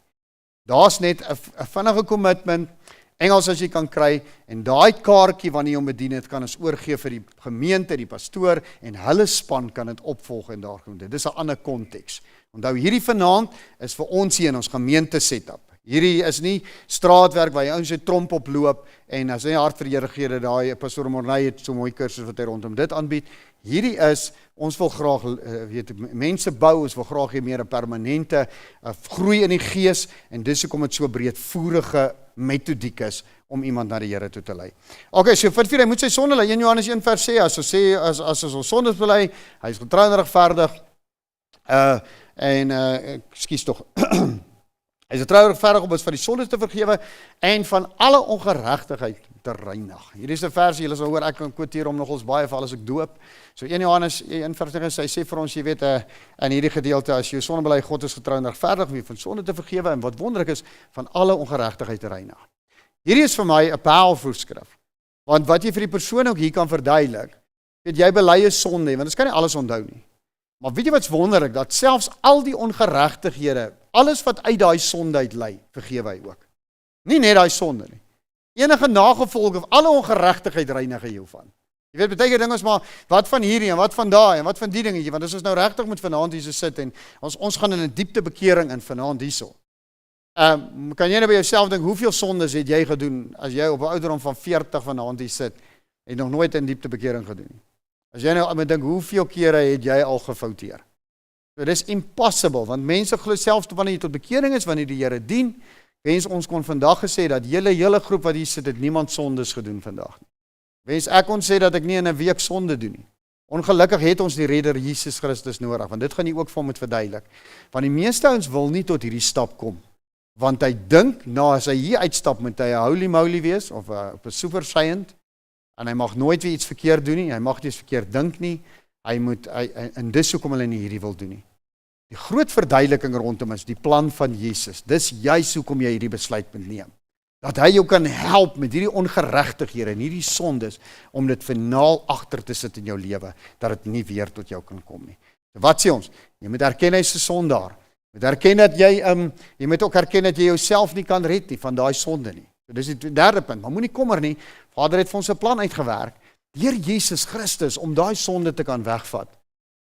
Daar's net 'n vinnige commitment, Engels as jy kan kry, en daai kaartjie wanneer jy hom bedien het, kan ons oorgee vir die gemeente, die pastoor, en hulle span kan dit opvolg en daar gaan doen. Dit is 'n ander konteks. Onthou, hierdie vanaand is vir ons hier in ons gemeente setup. Hierdie is nie straatwerk waar jy ouens se tromp oploop, en as jy hart vir die Here gee, dat daai pastoor Morney het so mooi kursus wat hy rondom dit aanbied. Hierdie is, ons wil graag mense bou, ons wil graag hê meer 'n permanente groei in die gees, en dis hoekom dit so breedvoerige metodiek is om iemand na die Here toe te lei. Okay, so vir hy moet sy sonde lei. 1 Johannes 1 vers 6, as ons sondes bely, hy is getrou en regverdig. Ekskuus tog. Hy is getrou en regverdig om ons van die sondes te vergewe en van alle ongeregtigheid te reinig. Hierdie is 'n vers, julle sal hoor, ek kan quoteer hom nogals baie veral as ek doop. So 1 Johannes 1 vers 9, hy sê vir ons, jy weet, in hierdie gedeelte, as jy sonde bely, God is getrou en regverdig om jou van sonde te vergewe, en wat wonderlik is, van alle ongeregtigheid te reinig. Hierdie is vir my 'n powerful skrif, want wat jy vir die persoon ook hier kan verduidelik, weet jy bely 'n sonde, want ons kan nie alles onthou nie. Maar weet jy wat's wonderlik, dat selfs al die ongeregtighede, alles wat uit daai sonde uit lei, vergewe hy ook. Nie net daai sonde nie. Enige nagevolge of alle ongeregtigheid reinig hy jou van. Jy weet, baie dinge is maar, wat van hierdie en wat van daai en wat van die dingetjie, want as ons nou regtig moet vanaand hier so sit en ons gaan in 'n diepte bekering in vanaand hierso. Kan jy nou by jouself dink, hoeveel sondes het jy gedoen as jy op 'n ouderdom van 40 vanaand hier sit en nog nooit 'n diepte bekering gedoen nie? As jy nou moet dink, hoeveel kere het jy al gefouteer? So, dis impossible, want mense glo selfs wanneer jy tot bekering is, wanneer die Here dien, wens ons kon vandag gesê dat hele groep wat hier sit, het niemand sondes gedoen vandag nie. Wens ek kon sê dat ek nie in 'n week sonde doen nie. Ongelukkig het ons die redder Jesus Christus nodig, want dit gaan nie ook vir hom moet verduidelik. Want die meeste ons wil nie tot hierdie stap kom, want hy dink, nou as hy hier uitstap, moet hy 'n holy moly wees, of 'n super saint, en hy mag nooit weer iets verkeerd doen nie, hy mag nie iets verkeerd dink nie, en dis hoekom hulle nie hierdie wil doen nie. Die groot verduideliking rondom is die plan van Jesus. Dis juis hoekom jy hierdie besluit moet neem. Dat hy jou kan help met hierdie ongeregtighede en hierdie sondes, om dit finaal agter te sit in jou lewe, dat dit nie weer tot jou kan kom nie. So wat sê ons? Jy moet erken hy is 'n sondaar. Jy moet erken dat jy moet ook erken dat jy jouself nie kan red nie van daai sonde nie. So dis die derde punt, maar moenie kommer nie. Vader het vir ons 'n plan uitgewerk, deur Jesus Christus, om daai sonde te kan wegvat.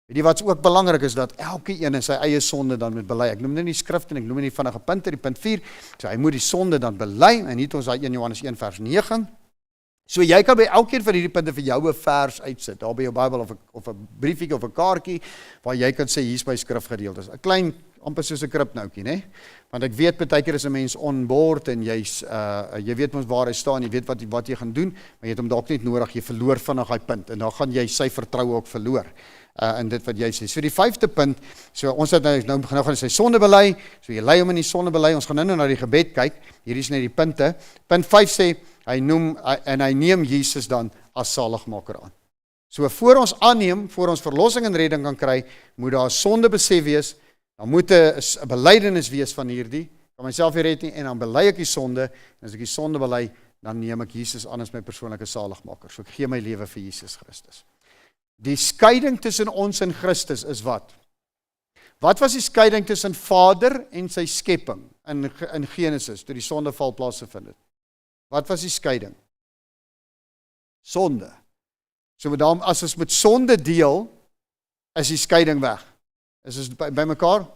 Weet jy wat ook belangrik is, dat elke een in sy eie sonde dan moet bely. Ek noem nou nie skrif en ek noem nie vinnige punte, die punt 4, so hy moet die sonde dan bely, en hier ons daai 1 Johannes 1 vers 9. So jy kan by elkeen van hierdie punte vir jou 'n vers uitsit, daar by jou Bybel of 'n briefie of 'n kaartjie, waar jy kan sê, hier's my skrifgedeeltes. 'n klein, amper soos 'n kripnoutjie, né? Want ek weet, baie keer is 'n mens on board, en jy weet mos waar hy staan, jy weet wat jy gaan doen, maar jy het hom dalk net nodig, jy verloor vinnig daai punt, en dan gaan jy sy vertroue ook verloor. In dit wat jy sê. So die 5de punt, so ons het nou gaan sy sonde bely, so jy lei hom in die sonde bely, ons gaan nou na die gebed kyk, hier is net die punte. Punt 5 sê, hy neem Jesus dan as saligmaker aan. So voor ons aanneem, voor ons verlossing en redding kan kry, moet daar sonde besef wees, dan moet 'n belydenis wees van hierdie, kan myself nie red nie, en dan bely ek die sonde, en as ek die sonde bely, dan neem ek Jesus aan as my persoonlike saligmaker. So ek gee my lewe vir Jesus Christus. Die skeiding tussen ons en Christus is wat? Wat was die skeiding tussen Vader en sy skepping in Genesis, toe die sondeval plaasgevind het? Wat was die skeiding? Sonde. So daarom, as ons met sonde deel, is die skeiding weg. Is ons by mekaar?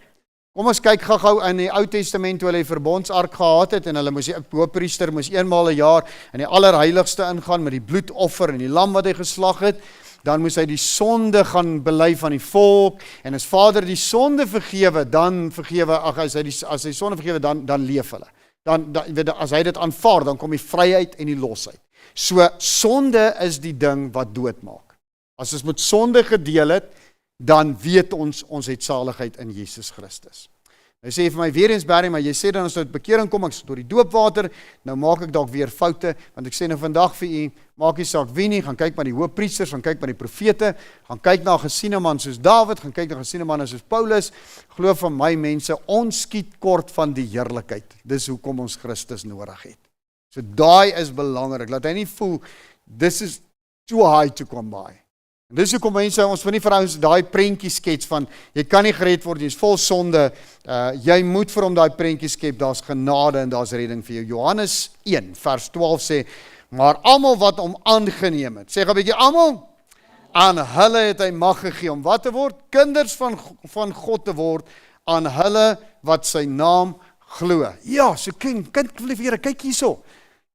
Kom ons kyk gou in die Ou Testament, toe hulle die verbondsark gehad het, en hulle moes, die hoofpriester moes eenmaal 'n jaar in die allerheiligste ingaan, met die bloedoffer en die lam wat hy geslag het, dan moes hy die sonde gaan bely van die volk, en as Vader die sonde vergewe, dan vergewe, as hy sonde vergewe, dan leef hulle. As hy dit aanvaar, dan kom die vryheid en die losheid. So, sonde is die ding wat doodmaak. As ons met sonde gedeel het, dan weet ons het saligheid in Jesus Christus. Hy sê vir my, weer eens Barry, maar jy sê dan as dit bekering kom, ek sit door die doopwater, nou maak ek dalk weer foute, want ek sê nou vandag vir u, maak nie saak wie nie, gaan kyk maar die hoofpriesters, gaan kyk maar die profete, gaan kyk na 'n gesiene man soos Dawid, gaan kyk na 'n gesiene man soos Paulus, glo van my mense, ons skiet kort van die heerlikheid, dis hoekom ons Christus nodig het. So daai is belangrik, laat hy nie voel, this is too high to come by. En dis hoekom mense, ons wil nie vir ons daai prentjie skets van, jy kan nie gered word, jy is vol sonde, jy moet vir hom daai prentjie skep, daar's genade en daar's redding vir jou. Johannes 1 vers 12 sê, maar almal wat hom aangeneem het, sê 'n bietjie almal, aan hulle het hy mag gegee om wat te word? Kinders van God te word, aan hulle wat sy naam glo. Ja, so kind lief Here, kyk hierso.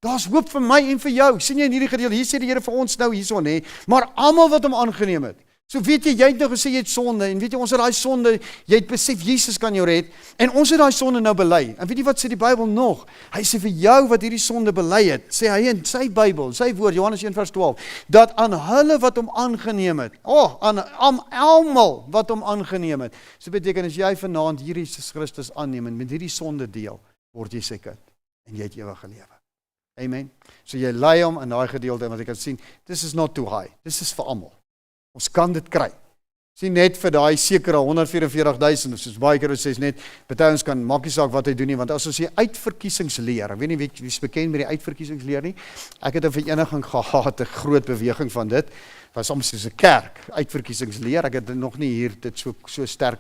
Daar's hoop vir my en vir jou. Sien jy in hierdie gedeelte, hier sê die Here vir ons nou hierso, nê? Maar almal wat hom aangeneem het. So weet jy het nou gesê jy het sonde, en weet jy, ons het daai sonde, jy het besef Jesus kan jou red, en ons het daai sonde nou bely. En weet jy wat sê die Bybel nog? Hy sê vir jou wat hierdie sonde bely het, sê hy in sy Bybel, sy woord, Johannes 1 vers 12, dat aan hulle wat hom aangeneem het, aan almal wat hom aangeneem het, so beteken as jy vanaand hier Jesus Christus aanneem, en met hierdie sonde deel, word jy sy kind, en jy het ewige lewe. Amen. So jy lei hom in daai gedeelte, wat jy kan sien, this is not too high, this is vir almal. Ons kan dit kry. Sien net vir daai sekere 144,000, soos baie keer sê net, party ons kan, maak nie saak wat hy doen nie, want as ons die uitverkiesingsleer, ek weet nie wie is bekend met die uitverkiesingsleer nie, ek het 'n vereniging gehad, 'n groot beweging van dit, was soms soos 'n kerk, uitverkiesingsleer, ek het nog nie hier dit so sterk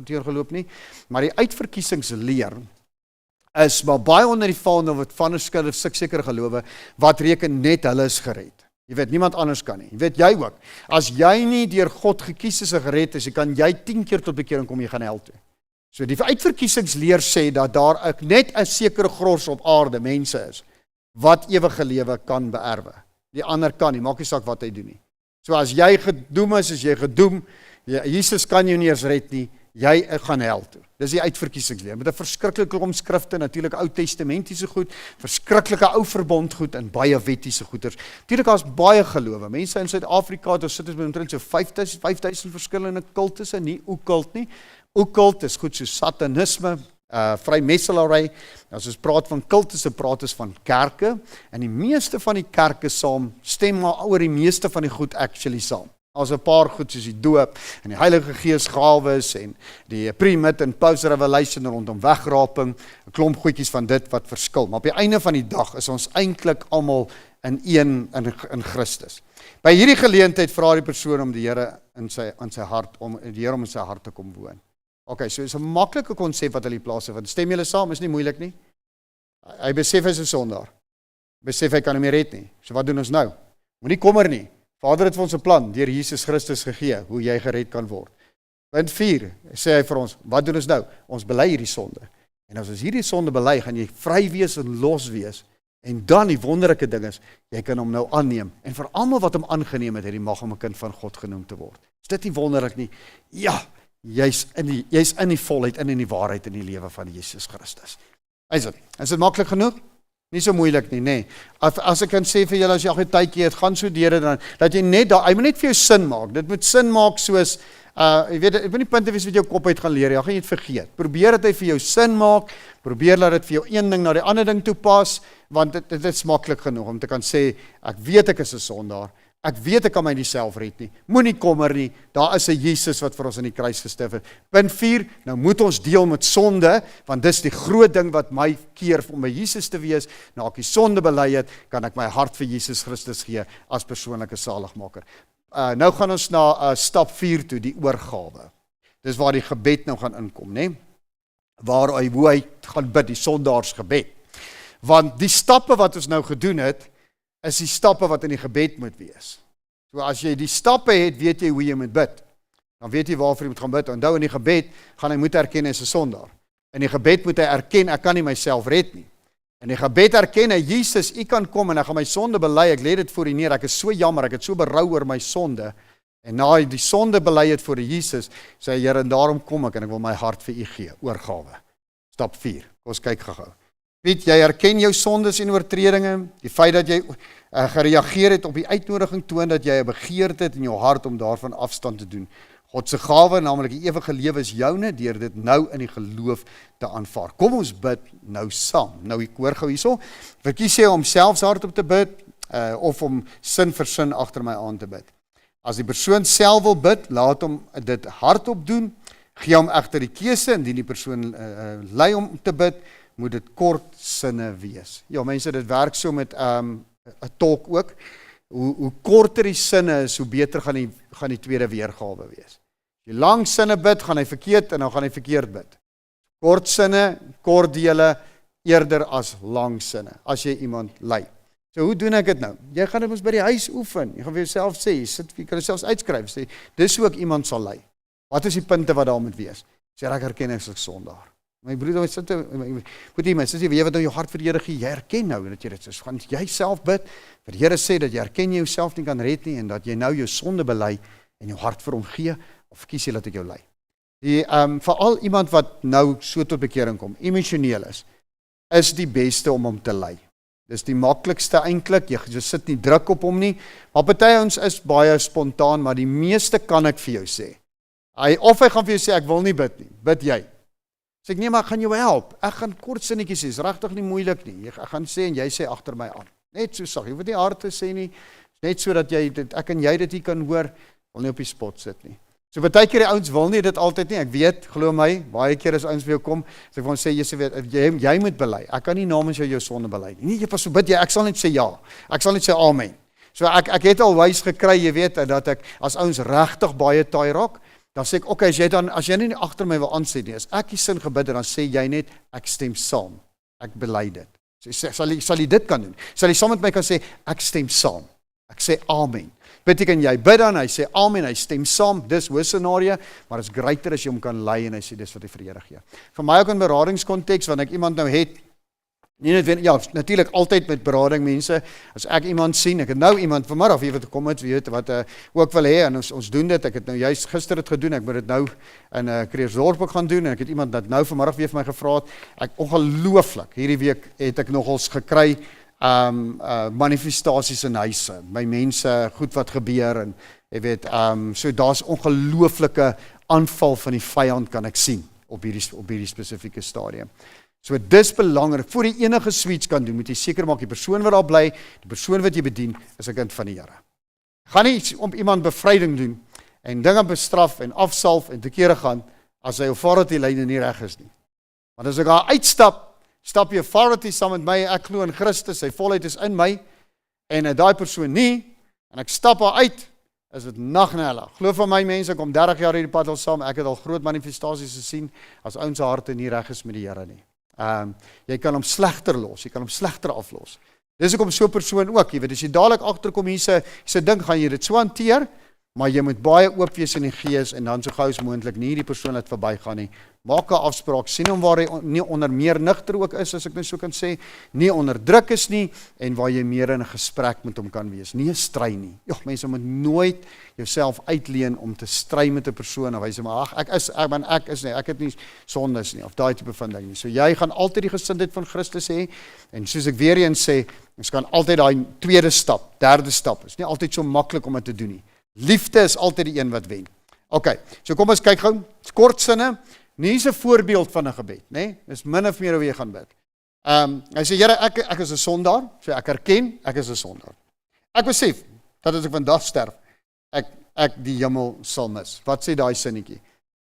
geloop nie, maar die uitverkiesingsleer is maar baie onder die vaandel wat van 'n sekere gelowe, wat reken net hulle is gered. Jy weet, niemand anders kan nie. Jy weet, jy ook. As jy nie deur God gekies is en gered is, kan jy 10 keer tot bekering kom, jy gaan hel toe. So die uitverkiesingsleer sê dat daar net 'n sekere gros op aarde mense is, wat ewige lewe kan beerwe. Die ander kan nie, maak nie saak wat hy doen nie. So as jy gedoem is jy gedoem, Jesus kan jou nie eens red nie, jy gaan hel toe. Dis die uitverkiesingsleer, met 'n verskriklike omskrifte, natuurlik Ou Testamentiese goed, verskriklike Ou Verbond goed en baie wettiese goeders. Natuurlik daar's baie gelowe. Mense in Suid-Afrika, daar sit ons met omtrent so 5000 verskillende kultusse, nie okkult nie. Okkult is goed so satanisme, vrymetselary. As ons praat van kultusse, praat ons van kerke, en die meeste van die kerke saam stem maar oor die meeste van die goed actually saam. As 'n paar goed soos die doop en die Heilige Gees gawes en die pre-mid en post-revelation rondom wegraping, 'n klomp goedjies van dit wat verskil. Maar op die einde van die dag is ons eintlik almal in een in Christus. By hierdie geleentheid vra die persoon om die Here in sy hart om die Here om in sy hart te kom woon. Okay, so is 'n maklike konsep wat hulle plaas het. Stem julle saam, is nie moeilik nie. Hy besef hy is 'n sondaar. Besef hy kan nie meer red nie. So wat doen ons nou? Moenie kommer nie. Vader het vir ons 'n plan deur Jesus Christus gegee hoe jy gered kan word. Punt 4 sê hy vir ons, wat doen ons nou? Ons bely hierdie sonde. En as ons hierdie sonde bely, gaan jy vry wees en los wees. En dan die wonderlike ding is, jy kan hom nou aanneem. En vir almal wat hom aangeneem het die mag om 'n kind van God genoem te word. Is dit nie wonderlik nie? Ja, jy's in die volheid, in die waarheid in die lewe van Jesus Christus. Is dit maklik genoeg? Nie so moeilik nie, nee. As ek kan sê vir julle, as jy al 'n tydjie het, gaan so deur dit dan, dat jy net daar, hy moet net vir jou sin maak. Dit moet sin maak soos, jy weet, ek moet nie punte wees wat jou kop uit gaan leer, jy gaan jy het vergeet. Probeer dat hy vir jou sin maak, probeer dat dit vir jou een ding na die ander ding toepas, want dit is maklik genoeg om te kan sê, ek weet ek is 'n sondaar, ek weet ek kan my nie self red nie, moenie kommer nie, daar is 'n Jesus wat vir ons in die kruis gesterf het. Punt 4, nou moet ons deel met sonde, want dis die groot ding wat my keer om by Jesus te wees. Nou ek die sonde bely het, kan ek my hart vir Jesus Christus gee as persoonlike saligmaker. Nou gaan ons na stap 4 toe, die oorgawe. Dis waar die gebed nou gaan inkom, né? Waar hoe hy gaan bid, die sondaarsgebed. Want die stappe wat ons nou gedoen het, is die stappe wat in die gebed moet wees. So as jy die stappe het, weet jy hoe jy moet bid. Dan weet jy waarvoor jy moet gaan bid. Onthou in die gebed gaan hy moet erken hy is 'n sondaar. In die gebed moet hy erken ek kan nie myself red nie. In die gebed erken hy Jesus, u kan kom en ek gaan my sonde bely. Ek lê dit voor u neer. Ek is so jammer, ek het so berou oor my sonde. En na hy die sonde bely het voor Jesus, sê hy Here, en daarom kom ek en ek wil my hart vir u gee. Oorgawe. Stap 4. Kom ons kyk gou-gou. Piet, jy erken jou sondes en oortredinge, die feit dat jy gereageer het op die uitnodiging toon dat jy 'n begeerte het in jou hart om daarvan afstand te doen. God se gawe, naamlik die ewige lewe is joune deur dit nou in die geloof te aanvaar. Kom ons bid nou saam. Nou ek hoor gou hierso. Verkies jy om selfs hardop te bid of om sin vir sin agter my aan te bid. As die persoon self wil bid, laat hom dit hardop doen. Gee hom egter die keuse indien die persoon lei om te bid, moet dit kort sinne wees. Ja, mense, dit werk so met 'n tolk ook. Hoe korter die sinne is, hoe beter gaan die tweede weergawe wees. As jy lang sinne bid, gaan hy verkeerd en dan gaan hy verkeerd bid. Kort sinne, kort dele, eerder as lang sinne, as jy iemand lei. So hoe doen ek dit nou? Jy gaan dit mos by die huis oefen. Jy gaan vir jouself sê, jy kan dit selfs uitskryf, sê, dis hoe ek iemand sal lei. Wat is die punte wat daar moet wees? Sê, ek erken ek is 'n sondaar. My broeder, jy wat nou jou hart vir die Here gee, jy erken nou dat jy dit is. Gaan jy self bid, vir die Here sê dat jy erken jy jouself nie kan red nie en dat jy nou jou sonde bely en jou hart vir hom gee, of kies jy dat ek jou lei. Veral iemand wat nou so tot bekering kom, emosioneel is die beste om hom te lei. Dis die maklikste eintlik, jy sit nie druk op hom nie, maar party ons is baie spontaan, maar die meeste kan ek vir jou sê. Of hy gaan vir jou sê, ek wil nie bid nie, bid jy. Sê ek, nee, maar ek gaan jou help. Ek gaan kort sinnetjies sê, is regtig nie moeilik nie. Ek gaan sê en jy sê agter my aan. Net so sag, jy moet nie hard te sê nie, net so dat ek en jy dit hier kan hoor, wil nie op die spot sit nie. So baie keer die ouens wil nie dit altyd nie, ek weet, glo my, baie keer as ouens vir jou kom, so ek wil sê, jy moet bely, ek kan nie namens jou sonde bely nie. Nee, so bid jy, ek sal net sê ja, ek sal net sê amen. So ek het al wys gekry, jy weet, dat ek as ouens regtig baie taai raak, dan sê ek, okay, as jy nie agter my wil aansê nie, as ek die sin gebid het, dan sê jy net, ek stem saam, ek bely dit. So, sal jy dit kan doen? Sal jy saam met my kan sê, ek stem saam, ek sê amen. Beteken jy bid dan, hy sê amen, hy stem saam, dis hoe scenario, maar is greater as jy hom kan lei, en hy sê, dis wat hy vir die Here gee. Vir my ook in beradingskonteks, wanneer ek iemand nou het, natuurlijk altyd met berading mense, as ek iemand sien, ek het nou iemand vanmiddag wie wat gekom het, wat ook wil hê, en ons doen dit, ek het nou juist gister het gedoen, ek moet dit nou in Kreersdorp ook gaan doen, en ek het iemand dat nou vanmiddag weer vir my gevra het, ek ongelooflik, hierdie week het ek nogals gekry, manifestasies in huise, by mense, goed wat gebeur, en jy weet, so daar's ongelooflike aanval van die vyand kan ek sien, op hierdie spesifieke stadium. So dis belangrik, voor jy enige switch kan doen, moet jy seker maak, die persoon wat daar bly, die persoon wat jy bedien, is 'n kind van die Here. Gaan nie om iemand bevryding doen en dinge bestraf en afsalf en te kere gaan as sy authority lyne nie reg is nie. Want as ek daar uitstap, stap die authority saam met my, ek glo in Christus, sy volheid is in my, en daai persoon nie, en ek stap haar uit, is dit nagnella. Glo van my mense, ek kom 30 jaar hierdie pad al saam, ek het al groot manifestasies gesien, as ouens se harte nie reg is met die Here nie. Jy kan hom slegter los, jy kan hom slegter aflos. Dis hoekom so 'n persoon ook, jy weet, as jy dadelik agterkom hierse ding, gaan jy dit so hanteer, maar jy moet baie oop wees in die gees, en dan so gou as moontlik nie die persoon laat verbygaan nie. Maak 'n afspraak, sien hom waar hy nie onder meer nigter ook is, as ek net so kan sê, nie onder druk is nie, en waar jy meer in 'n gesprek met hom kan wees, nie 'n stry nie. Mense moet nooit jouself uitleen om te stry met 'n persoon, of hy sê, maar ek het nie sondes nie, of daai tipe van ding nie. So jy gaan altyd die gesindheid van Christus hê, en soos ek weer eens sê, ons kan altyd daai tweede stap, derde stap, is nie altyd so maklik om dit te doen nie. Liefde is altyd die een wat wen. Ok, so kom ons kyk gou, kort sinne, nie is 'n voorbeeld van 'n gebed, né? Dis min of meer hoe jy gaan bid. Hy sê, Here, ek is 'n sondaar, so ek erken, ek is 'n sondaar. Ek besef, dat as ek vandag sterf, ek die hemel sal mis. Wat sê daai sinnetjie?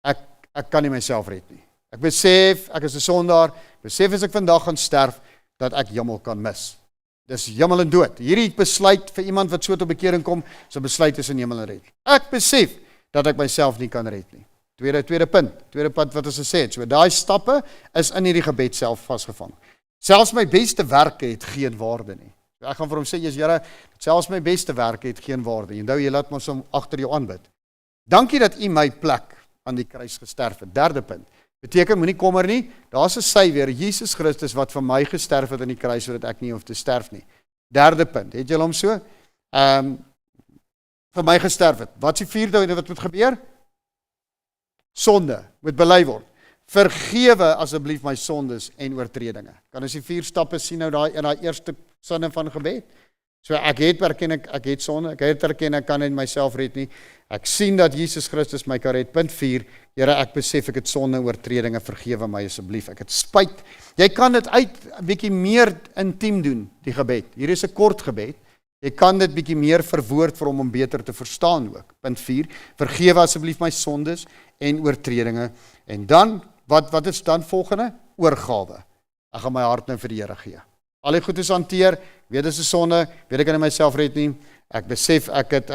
Ek kan nie myself red nie. Ek besef, ek is 'n sondaar, besef as ek vandag gaan sterf, dat ek hemel kan mis. Dis hemel en dood. Hierdie besluit vir iemand wat so tot bekering kom, so besluit tussen hemel en red. Ek besef dat ek myself nie kan red nie. Tweede punt wat ons gesê het. So daai stappe is in hierdie gebed self vasgevang. Selfs my beste werke het geen waarde nie. So ek gaan vir hom sê, Here, selfs my beste werke het geen waarde. Onthou, jy laat ons hom agter jou aanbid. Dankie dat U my plek aan die kruis gesterf het. Derde punt. Beteken, moenie kommer nie, daar's 'n sy weer, Jesus Christus wat vir my gesterf het aan die kruis, sodat ek nie hoef te sterf nie. Derde punt, het julle hom so? Vir my gesterf het. Wat is die vierde wat moet gebeur? Sonde, moet bely word. Vergewe asseblief my sondes en oortredinge. Kan ons die 4 stappe sien nou daai in daai eerste sinne van gebed? So ek erken ek het sonde, ek het erken ek kan nie myself red nie. Ek sien dat Jesus Christus my kan red. Punt 4, Here, ek besef ek het sonde en oortredinge, vergewe my asseblief. Ek het spyt. Jy kan dit 'n bietjie meer intiem doen, die gebed. Hier is 'n kort gebed. Jy kan dit bietjie meer verwoord vir hom om beter te verstaan ook. Punt 4, vergewe asseblief my sondes en oortredinge. En dan, wat is dan volgende? Oorgawe. Ek gaan my hart nou vir die Here gee. Al die goedes hanteer, weet dis 'n sonde, weet ek kan nie myself red nie. Ek besef ek het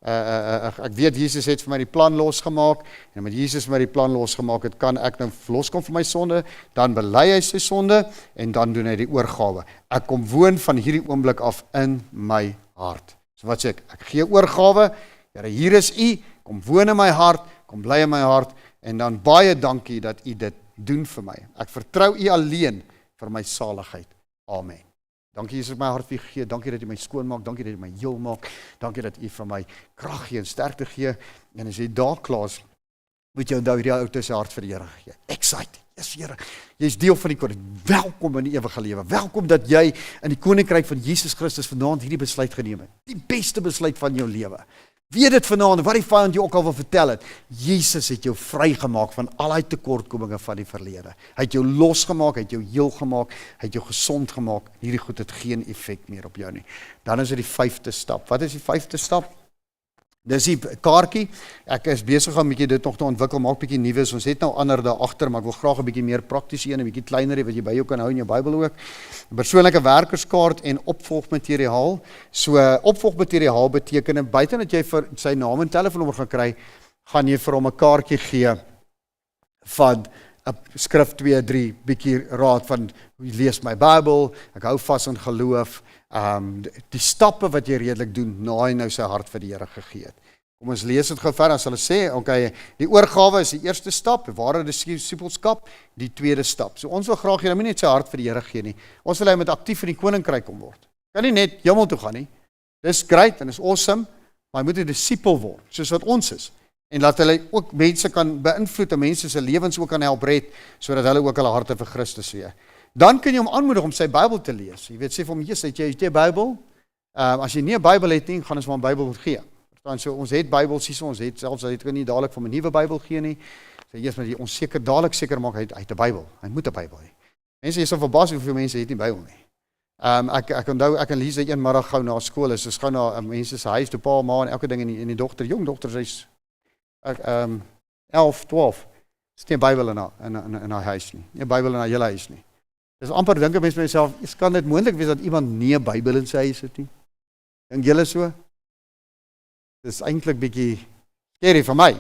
ek weet Jesus het vir my die plan losgemaak, en met Jesus my die plan losgemaak het, kan ek nou loskom van my sonde, dan bely hy sy sonde, en dan doen hy die oorgawe. Ek kom woon van hierdie oomblik af in my hart. So wat sê ek? Ek gee oorgawe, Here, hier is U, kom woon in my hart, kom bly in my hart, en dan baie dankie dat U dit doen vir my. Ek vertrou U alleen vir my saligheid. Amen. Dankie Jesus, my hart vir gee. Dankie dat U my skoon maak. Dankie dat U my heel maak. Dankie dat U vir my krag gee en sterkte gee. En as jy daar klaar is, moet jy onthou hierdie ou te sy hart vir die Here gee. Excited. Yes, Here. Jy's deel van die koninkryk. Welkom in die ewige lewe. Welkom dat jy in die koninkryk van Jesus Christus vanaand hierdie besluit geneem het. Die beste besluit van jou lewe. Weet dit vanaand, wat die vyand jou ook al wil vertel het, Jesus het jou vrygemaak van al die tekortkominge van die verlede. Hy het jou losgemaak, hy het jou heel gemaak, hy het jou gesond gemaak. Hierdie goed het geen effek meer op jou nie. Dan is dit die 5de stap. Wat is die 5de stap? Dis die kaartjie. Ek is besig om 'n bietjie dit nog te ontwikkel, maak bietjie nuwe. Ons het nou ander daar agter, maar ek wil graag 'n bietjie meer prakties een, 'n bietjie kleiner wat jy by jou kan hou in jou Bybel ook. 'n Persoonlike werkerskaart en opvolgmateriaal. So opvolgmateriaal beteken buite dat jy vir sy naam en telefoonnommer gaan kry, gaan jy vir hom 'n kaartjie gee van 'n skrif 2, 3 bietjie raad van lees my Bybel, ek hou vas in geloof. Die stappe wat jy redelik doen, na hy nou sy hart vir die Here gegee het. Kom ons lees dit gou verder, as hulle sê, okay, die oorgawe is die eerste stap, ware disipelskap, die tweede stap. So ons wil graag jy nou nie net sy hart vir die Here gee nie, ons wil hy met aktief in die koninkryk kom word. Kan nie net hemel toe gaan nie, dis great en is awesome, maar hy moet 'n disipel word, soos wat ons is. En laat hulle ook mense kan beïnvloed en mense se lewens ook kan help red, sodat hulle ook hulle harte vir Christus gee. Dan kan jy hom aanmoedig om sy Bybel te lees. Jy weet, sê vir hom, Jesus, het jy 'n Bybel? As jy nie 'n Bybel het nie, gaan ons hom 'n Bybel gee. Verstaan, so ons het Bybels hier, ons het selfs, hy kan nie dadelik vir 'n nuwe Bybel gee nie. So eers moet jy ons dadelik seker maak hy het 'n Bybel. Hy moet 'n Bybel hê. Mense, jy sal verbaas hoeveel mense het nie Bybel nie. Ek onthou, ek en Lisa een middag gou na skool is, ons gou na mense se huis toe, pa, ma en elke ding en die dogter, jong dogter, sy's 11, 12, is nie 'n Bybel in haar huis nie, nie 'n Bybel in haar hele huis nie. Dis amper dink 'n mens by myself, kan dit moontlik wees dat iemand nie 'n Bybel in sy huis het nie? Dink julle so? Dis eintlik bietjie scary vir my.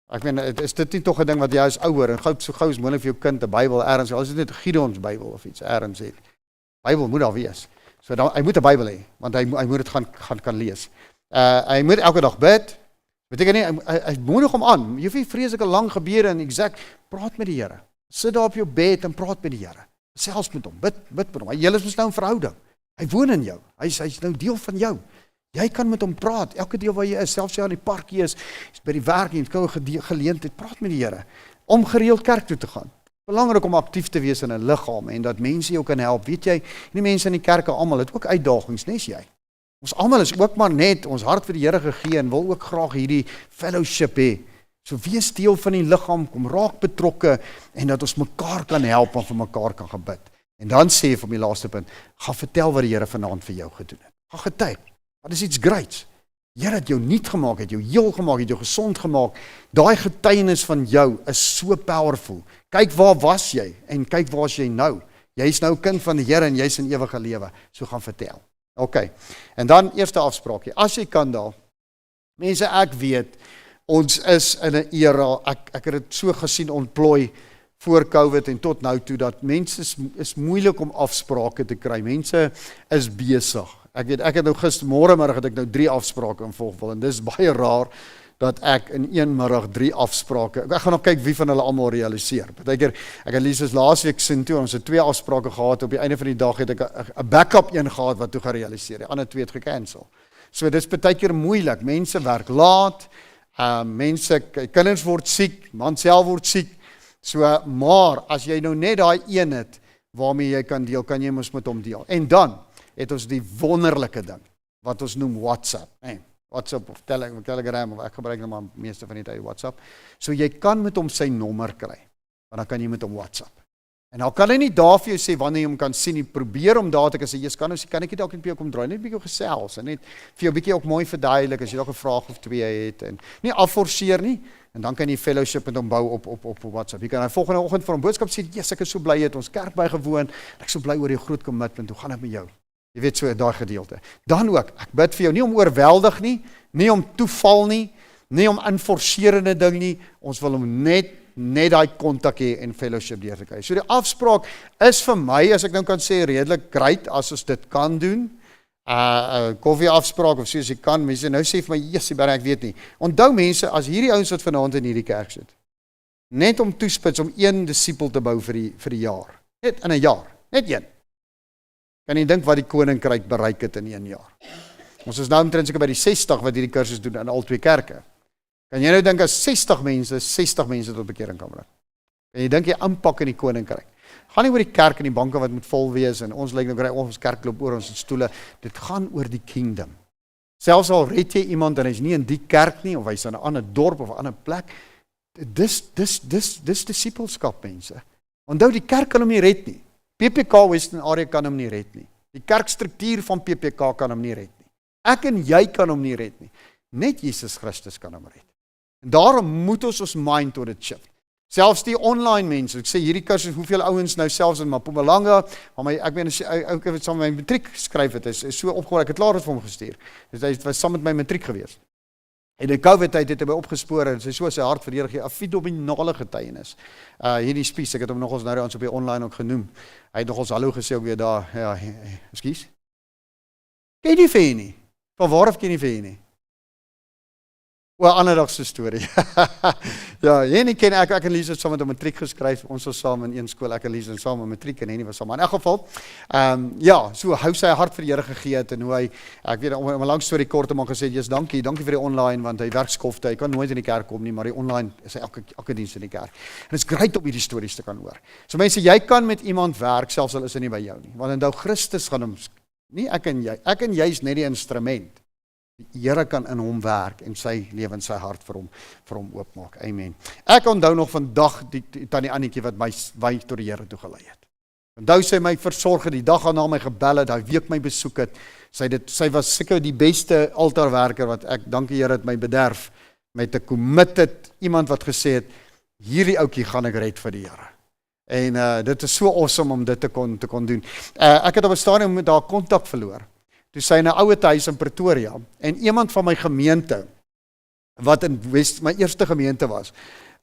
Ek meen, is dit nie tog 'n ding wat jy as ouer en so gou as moontlik vir jou kind 'n Bybel ergens, al is dit net 'n Gideons Bybel of iets ergens het. Bybel moet daar wees. So dan, hy moet 'n Bybel hê, want hy moet dit gaan kan lees. Hy moet elke dag bid. Beteken nie, hy moedig hom aan. Jy hoef nie vreeslike lang gebede en praat met die Here. Sit daar op jou bed en praat met die Here. Selfs met hom, bid met hom. Julle is mos nou 'n verhouding. Hy woon in jou. Hy's nou deel van jou. Jy kan met hom praat, elke deel waar jy is, selfs jy aan die parkie is by die werk, jy kan 'n geleentheid, praat met die Here, om gereeld kerk toe te gaan. Belangrik om aktief te wees in 'n liggaam, en dat mense jou kan help, weet jy, die mense in die kerke almal het ook uitdagings, nes jy? Ons almal is ook maar net, ons hart vir die Here gegee, en wil ook graag hierdie fellowship hê. So wees deel van die liggaam, kom raak betrokke, en dat ons mekaar kan help, en vir mekaar kan gebid. En dan sê jy vir my laaste punt, ga vertel wat die Here vanaand vir jou gedoen het. Ga getuig. Wat is iets greats? Here het jou nuut gemaak, het jou heel gemaak, het jou gesond gemaak. Daai getuienis van jou is so powerful. Kyk waar was jy en kyk waar is jy nou. Jy's nou 'n kind van die Here en jy's in ewige lewe. So gaan vertel. OK. En dan eerste afspraakie. As jy kan daar. Mense, ek weet ons is in 'n era, ek het dit so gesien ontplooi voor COVID en tot nou toe dat mense is moeilik om afsprake te kry. Mense is besig. Ek weet, ek het nou môremiddag het ek nou 3 afsprake in volgwil, en dis baie raar dat ek in een middag 3 afsprake, ek gaan nog kyk wie van hulle almal realiseer. Partykeer, ek het Lisa's laasweek sin toe, ons het 2 afsprake gehad, op die einde van die dag het ek 'n backup een gehad wat toe gerealiseer, die ander 2 het gekancel. So dis partykeer moeilik, mense werk laat, kinders word siek, man self word siek, so, maar as jy nou net daai een het, waarmee jy kan deel, kan jy mos met hom deel. En dan het ons die wonderlike ding, wat ons noem WhatsApp. WhatsApp of Telegram, of ek gebruik nou maar meeste van die tyd WhatsApp. So jy kan met hom sy nommer kry, want dan kan jy met hom WhatsApp. En dan kan hy nie daar vir jou sê, wanneer jy hom kan sien, nie probeer om daar te kan sê, jy kan ek nie dalk net by jou kom draai, net by jou gesels, en net vir jou bietjie ook mooi verduidelik, as jy dalk 'n vraag of 2 het, en nie afforceer nie, en dan kan jy fellowship met hom bou op WhatsApp. Jy kan dan volgende oggend vir hom boodskap sê, yes, ek is so bly, het ons kerk bygewoon, ek is so bly oor die groot commitment, hoe gaan dit met jou? Jy weet so, daai gedeelte. Dan ook, ek bid vir jou, nie om oorweldig nie om toeval nie om inforcerende ding nie, ons wil hom net daai kontak hê en fellowship deur te kry. So die afspraak is vir my, as ek nou kan sê, redelik great, as ons dit kan doen, koffie afspraak, of soos jy kan, mense nou sê vir my, jessie, ek weet nie. Onthou mense, as hierdie ouens wat vanaand in hierdie kerk sit, net om toespits, om 1 disipel te bou vir die jaar, net in 'n jaar, net 1. Kan jy dink wat die koninkryk bereik het in 1 jaar? Ons is nou omtrent seker by die 60 wat hierdie kursus doen in al 2 kerke. Kan jy nou dink as 60 mense tot bekering kan bring? Kan jy dink jy impak in die koninkryk? Gaan nie oor die kerk en die banke wat moet vol wees en ons lyk nou kry ons kerk loop oor ons stoele. Dit gaan oor die kingdom. Selfs al red jy iemand en hy's nie in die kerk nie of hy's in 'n ander dorp of 'n ander plek, dis disipelskap, mense. Onthou, die kerk kan hom nie red nie. PPK Western Area kan hom nie red nie. Die kerkstruktuur van PPK kan hom nie red nie. Ek en jy kan hom nie red nie. Net Jesus Christus kan hom red. En daarom moet ons mind tot dit shift. Selfs die online mense, ek sê hierdie kursus, hoeveel ouens nou selfs in Mpumalanga, ek meen, ek het saam met my matriek geskryf het, is so opgewonde, ek het later vir hom gestuur. Dus hy was saam met my matriek gewees. En in COVID-tyd het hy my opgespoor en sy hart vir die Here gee, 'n fenominale getuienis. Hierdie Spies, ek het hom nogals nou op die online ook genoem. Hy het nogals hallo gesê ook weer daar, ja, ekskuus. Ken jy nie vir hy nie? Van waar af ken jy vir hy nie? O, 'n ander dag se storie. Ja, Henny ken ek en Lisa het saam met 'n matriek geskryf. Ons was saam in een skool, ek en Lisa saam met matriek en Henny was saam. Maar in elk geval, ja, so hou sy hart vir die Here gegee het en hoe hy, ek weet om 'n lang storie kort te maak gesê, "Jesus, dankie vir die online want hy werk skofte. Hy kan nooit in die kerk kom nie, maar die online is hy elke diens in die kerk." En dit is great om hierdie stories te kan hoor. So mense, jy kan met iemand werk selfs al is hy nie by jou nie. Want onthou, Christus gaan hom, nie ek en jy. Ek en jy is net die instrument. Die Here kan in hom werk en sy lewe en sy hart vir hom oopmaak. Amen. Ek onthou nog vandag die tannie Annetjie wat my tot die Here toe gelei het. Onthou sy my versorg het, die dag aan na my gebel het, daai week my besoek het. Sy was seker die beste altaarwerker wat ek, dankie Here, het my bederf met 'n committed iemand wat gesê het, hierdie ouetjie gaan ek red vir die Here. En dit is so awesome om dit te kon doen. Ek het op 'n stadium met haar kontak verloor. Toe sy in 'n ouete huis in Pretoria en iemand van my gemeente wat in my eerste gemeente was,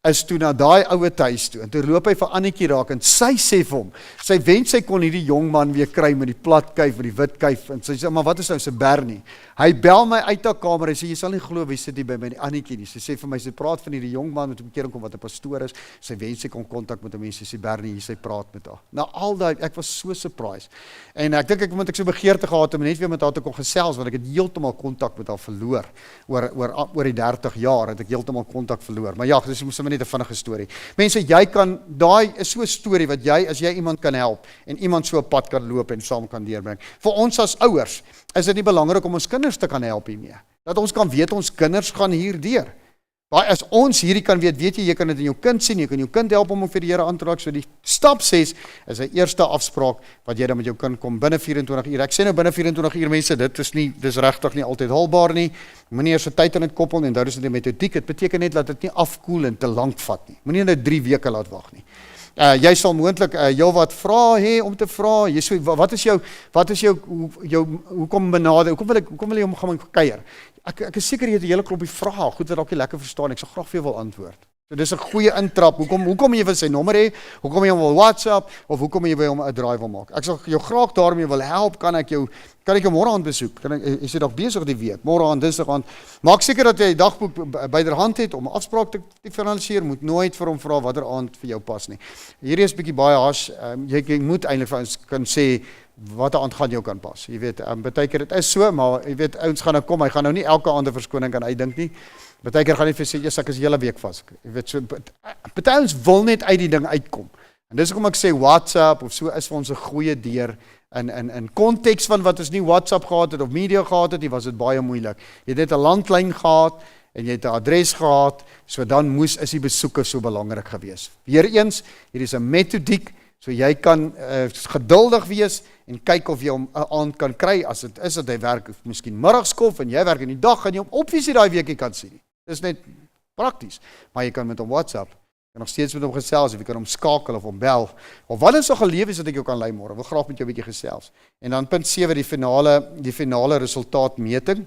is toe na daai ouete huis toe. En toe loop hy vir Annetjie raak en sy sê vir hom, sy wens sy kon hierdie jong man weer kry met die plat kuif, met die wit kuif. En sy sê, maar wat is nou sy Bernie? Hy bel my uit haar kamer en sê, jy sal nie glo wie sit hier by my, die Annetjie nie. Sy sê vir my, sy praat van hierdie jong man met 'n bekering kom wat 'n pastoor is. Sy wens sy kon kontak met 'n mens, sy sê Bernie, hier sy praat met haar. Nou al daai, ek was so surprised. En ek dink ek so begeerte gehad om net weer met haar te kon gesels, want ek het heeltemal kontak met haar verloor. Oor die 30 jaar het ek heeltemal kontak verloor. Maar ja, dis sommer net 'n vinnige storie. Mense, daai is so 'n storie wat as jy iemand kan help en iemand so 'n pad kan loop en saam kan deurbring. Vir ons as ouers is dit nie belangrik om ons kinders te kan help hiermee. Dat ons kan weet ons kinders gaan hierdeur. Maar as ons hierdie kan weet jy kan dit in jou kind sien, jy kan jou kind help om vir die Here aan te raak. So die stap 6 is 'n eerste afspraak wat jy dan met jou kind kom binne 24 uur. Ek sê nou binne 24 uur mense, dis regtig nie altyd haalbaar nie. Moenie eers 'n tyd aan dit koppel en daar is 'n metodiek. Dit beteken net dat dit nie afkoel en te lank vat nie. Moenie net 3 weke laat wag nie. Jy sal moontlik heel wat vra hê om te vra. Jy sê wat is jou hoekom wil jy hom gaan kuier? Ek is seker jy het 'n hele klompie vrae, goed wat dalk nie lekker verstaan. Ek sal graag vir jou wil antwoord. So dis 'n goeie intrap. Hoekom jy wil sy nommer hê? Hoekom jy hom wil WhatsApp of hoekom jy wil hom 'n draai wil maak? Ek sal jou graag daarmee wil help. Kan ek jou môre aand besoek? Is jy dalk besig die week? Môre aand, Dinsdag aand. Maak seker dat jy 'n dagboek byderhand het om 'n afspraak te finaliseer. Moet nooit vir hom vra watter aand vir jou pas nie. Hierdie is bietjie baie hash. Jy moet eintlik vir ons kan sê wat 'n aand gaan jou kan pas. Jy weet, baie keer dit is so, maar jy weet ouens gaan nou kom, hy gaan nou nie elke aand 'n verskoning kan uitdink nie. Baie keer gaan hy vir sê, "Jesus, ek is die hele week vas." Jy weet so, baie ouens wil net uit die ding uitkom. En dis hoekom ek sê WhatsApp of so is vir ons 'n goeie deur in konteks van wat ons nie WhatsApp gehad het of media gehad het, was dit baie moeilik. Jy het net 'n landlyn gehad en jy het 'n adres gehad, so dan is die besoeke so belangrik geweest. Weereens, hier is 'n metodiek. So jy kan geduldig wees en kyk of jy hom 'n aand kan kry. As dit is dat hy werk miskien middagskof en jy werk in die dag, gaan jy hom obviously daai week nie kan sien nie. Dis net prakties. Maar jy kan met hom WhatsApp, jy kan nog steeds met hom gesels, of jy kan hom skakel of hom bel. Of wat is so geleef is dat ek jou kan lei môre. Wil graag met jou 'n bietjie gesels. En dan punt 7, die finale resultaatmeting.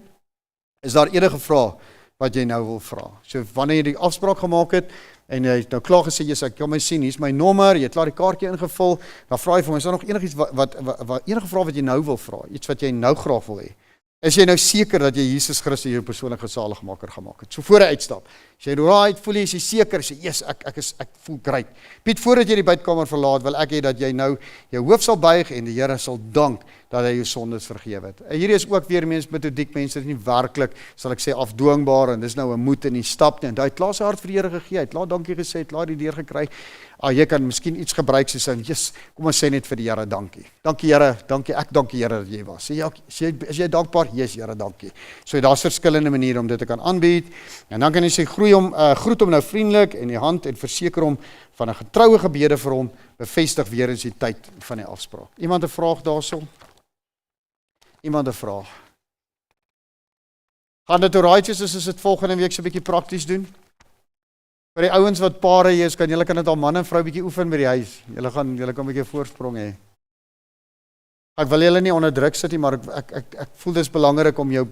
Is daar enige vrae wat jy nou wil vra? So wanneer jy die afspraak gemaak het, en jy het nou klaar gesê, ek kan my sien, hier is my nommer, jy het klaar die kaartjie ingevul, dan vra jy vir my, is daar nog enigiets enige vraag wat jy nou wil vra, iets wat jy nou graag wil hê? Is jy nou seker dat jy Jesus Christus jou persoonlike saligmaker gemaak het? So voor hy uitstap, as jy right, voel jy seker, sê, yes, ek voel great. Piet, voordat jy die buitekamer verlaat, wil ek hê dat jy nou jou hoof sal buig en die Here sal dank dat hy jou sondes vergewe het. Hierdie is ook weer metodiek, mense, dit is nie werklik, sal ek sê, afdwingbaar, en dis nou 'n moed in die stap nie, en hy het klaar sy hart vir die Here gegee, hy het klaar dankie gesê, het klaar die deur gekry. Jy kan miskien iets gebruik soos in, kom ons sê net vir die Here dankie. Dankie Here, ek dankie Here dat jy was. Is jy dankbaar? Yes, Here, dankie. So daar's verskillende maniere om dit te kan aanbied. En dan kan jy sê groet hom nou vriendelik en die hand en verseker hom van 'n getroue gebede vir hom, bevestig weer eens die tyd van die afspraak. Iemand 'n vraag daarso? Iemand 'n vraag? Gaan dit alright wees as dit volgende week so 'n bietjie prakties doen? Vir die ouens wat pare is, kan dit al man en vrou bietjie oefen by die huis. Julle kan 'n bietjie voorsprong hê. Ek wil julle nie onder druk sit nie, maar ek voel dis belangrik om jou,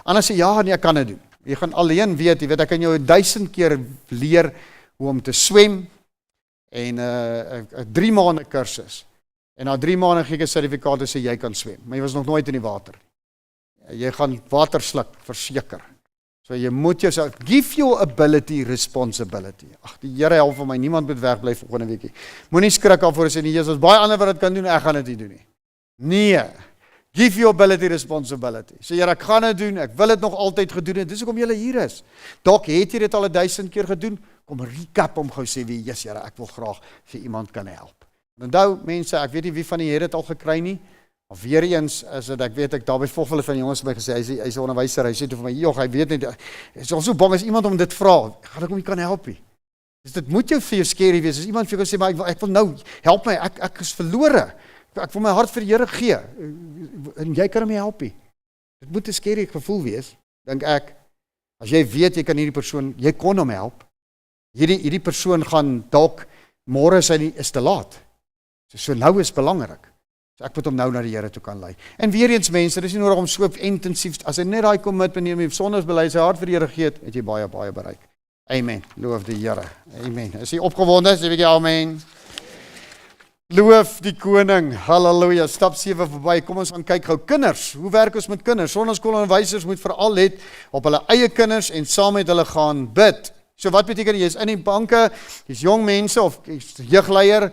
anders sê ja, nee, ek kan dit doen. Jy gaan alleen weet, ek kan jou 1000 keer leer hoe om te swem en 'n 3 maande kursus. En na 3 maande gee ek 'n sertifikaat en sê jy kan swem, maar jy was nog nooit in die water. Jy gaan water sluk, verseker. So jy moet jouself, give your ability responsibility. Ag, die Here help vir my, niemand moet wegbly volgende weekie. Moenie skrik af voor as jy nie, Jesus, baie ander wat dit kan doen, ek gaan dit nie doen nie. Nee, give your ability responsibility. So Here, ek gaan dit doen, ek wil dit nog altyd gedoen het, dis hoekom jy hier is. Dalk het jy dit al 1000 keer gedoen, kom recap om gou sê wie, yes Here, ek wil graag vir iemand kan help. Onthou mense, ek weet nie wie van die het dit al gekry nie, of weer eens, is dit, ek daarby volgende van die jongens my gesê, hy is 'n onderwyser, hy sê toe vir my, joh, hy weet net, hy is al so bang as iemand om dit vra, gaan ek hom nie kan help nie. Dus dit moet jou vir jou scary wees, as iemand vir jou sê, maar ek wil nou, help my, ek is verlore, ek wil my hart vir die Here gee, en jy kan hom nie help nie. Dit moet 'n scary gevoel wees, dink ek, as jy weet, jy kan hierdie persoon, jy kon hom help, hierdie persoon gaan dalk, môre is te laat, so nou is belangrik, so ek moet hom nou na die Here toe kan lei. En weer eens mense, dis nie nodig om so intensief, as hy net daai commitment neem, sondagsbely, sy hart vir die Here gee, het jy baie bereik. Amen, loof die Here, amen. Is jy opgewonde, sê ek amen. Loof die koning, halleluja, stap 7 verby, kom ons gaan kyk gou, kinders, hoe werk ons met kinders? Sonnaskoolonderwysers moet veral let op hulle eie kinders en saam met hulle gaan bid. So wat beteken, jy is in die banke, jy is jong mense, of jy is jeugleier,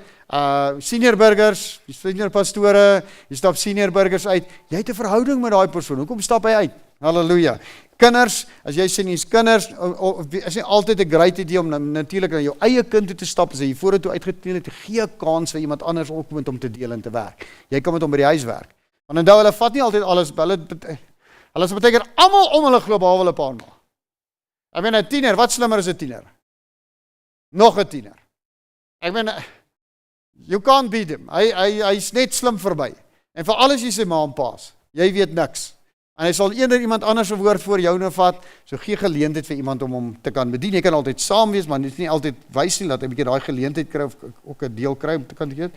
senior burgers, jy is senior pastore, jy stap senior burgers uit, jy het 'n verhouding met daai persoon, hoekom stap hy uit? Halleluja. Kinders, as jy sê jy's kinders, is nie altyd 'n great idee om natuurlik na jou eie kind toe te stap, as jy vorentoe uitgeteel het, gee 'n kans vir iemand anders ook met hom te deel en te werk. Jy kan met hom by die huis werk. Want onthou, hulle vat nie altyd alles, hulle is baie keer almal om hulle glo behalwe hulle pa en ma. Ek meen 'n tiener, wat slimmer is 'n tiener? Nog 'n tiener. Ek meen, you can't beat him. Hy's net slim verby. En vir alles jy sê ma en pa's, jy weet niks. En hy sal eerder iemand anders 'n woord voor jou nou vat, so gee geleentheid vir iemand om hom te kan bedien. Jy kan altyd saam wees, maar dit is nie altyd wys nie, laat hy 'n bietjie daai geleentheid kry, of ook 'n deel kry om te kan weet.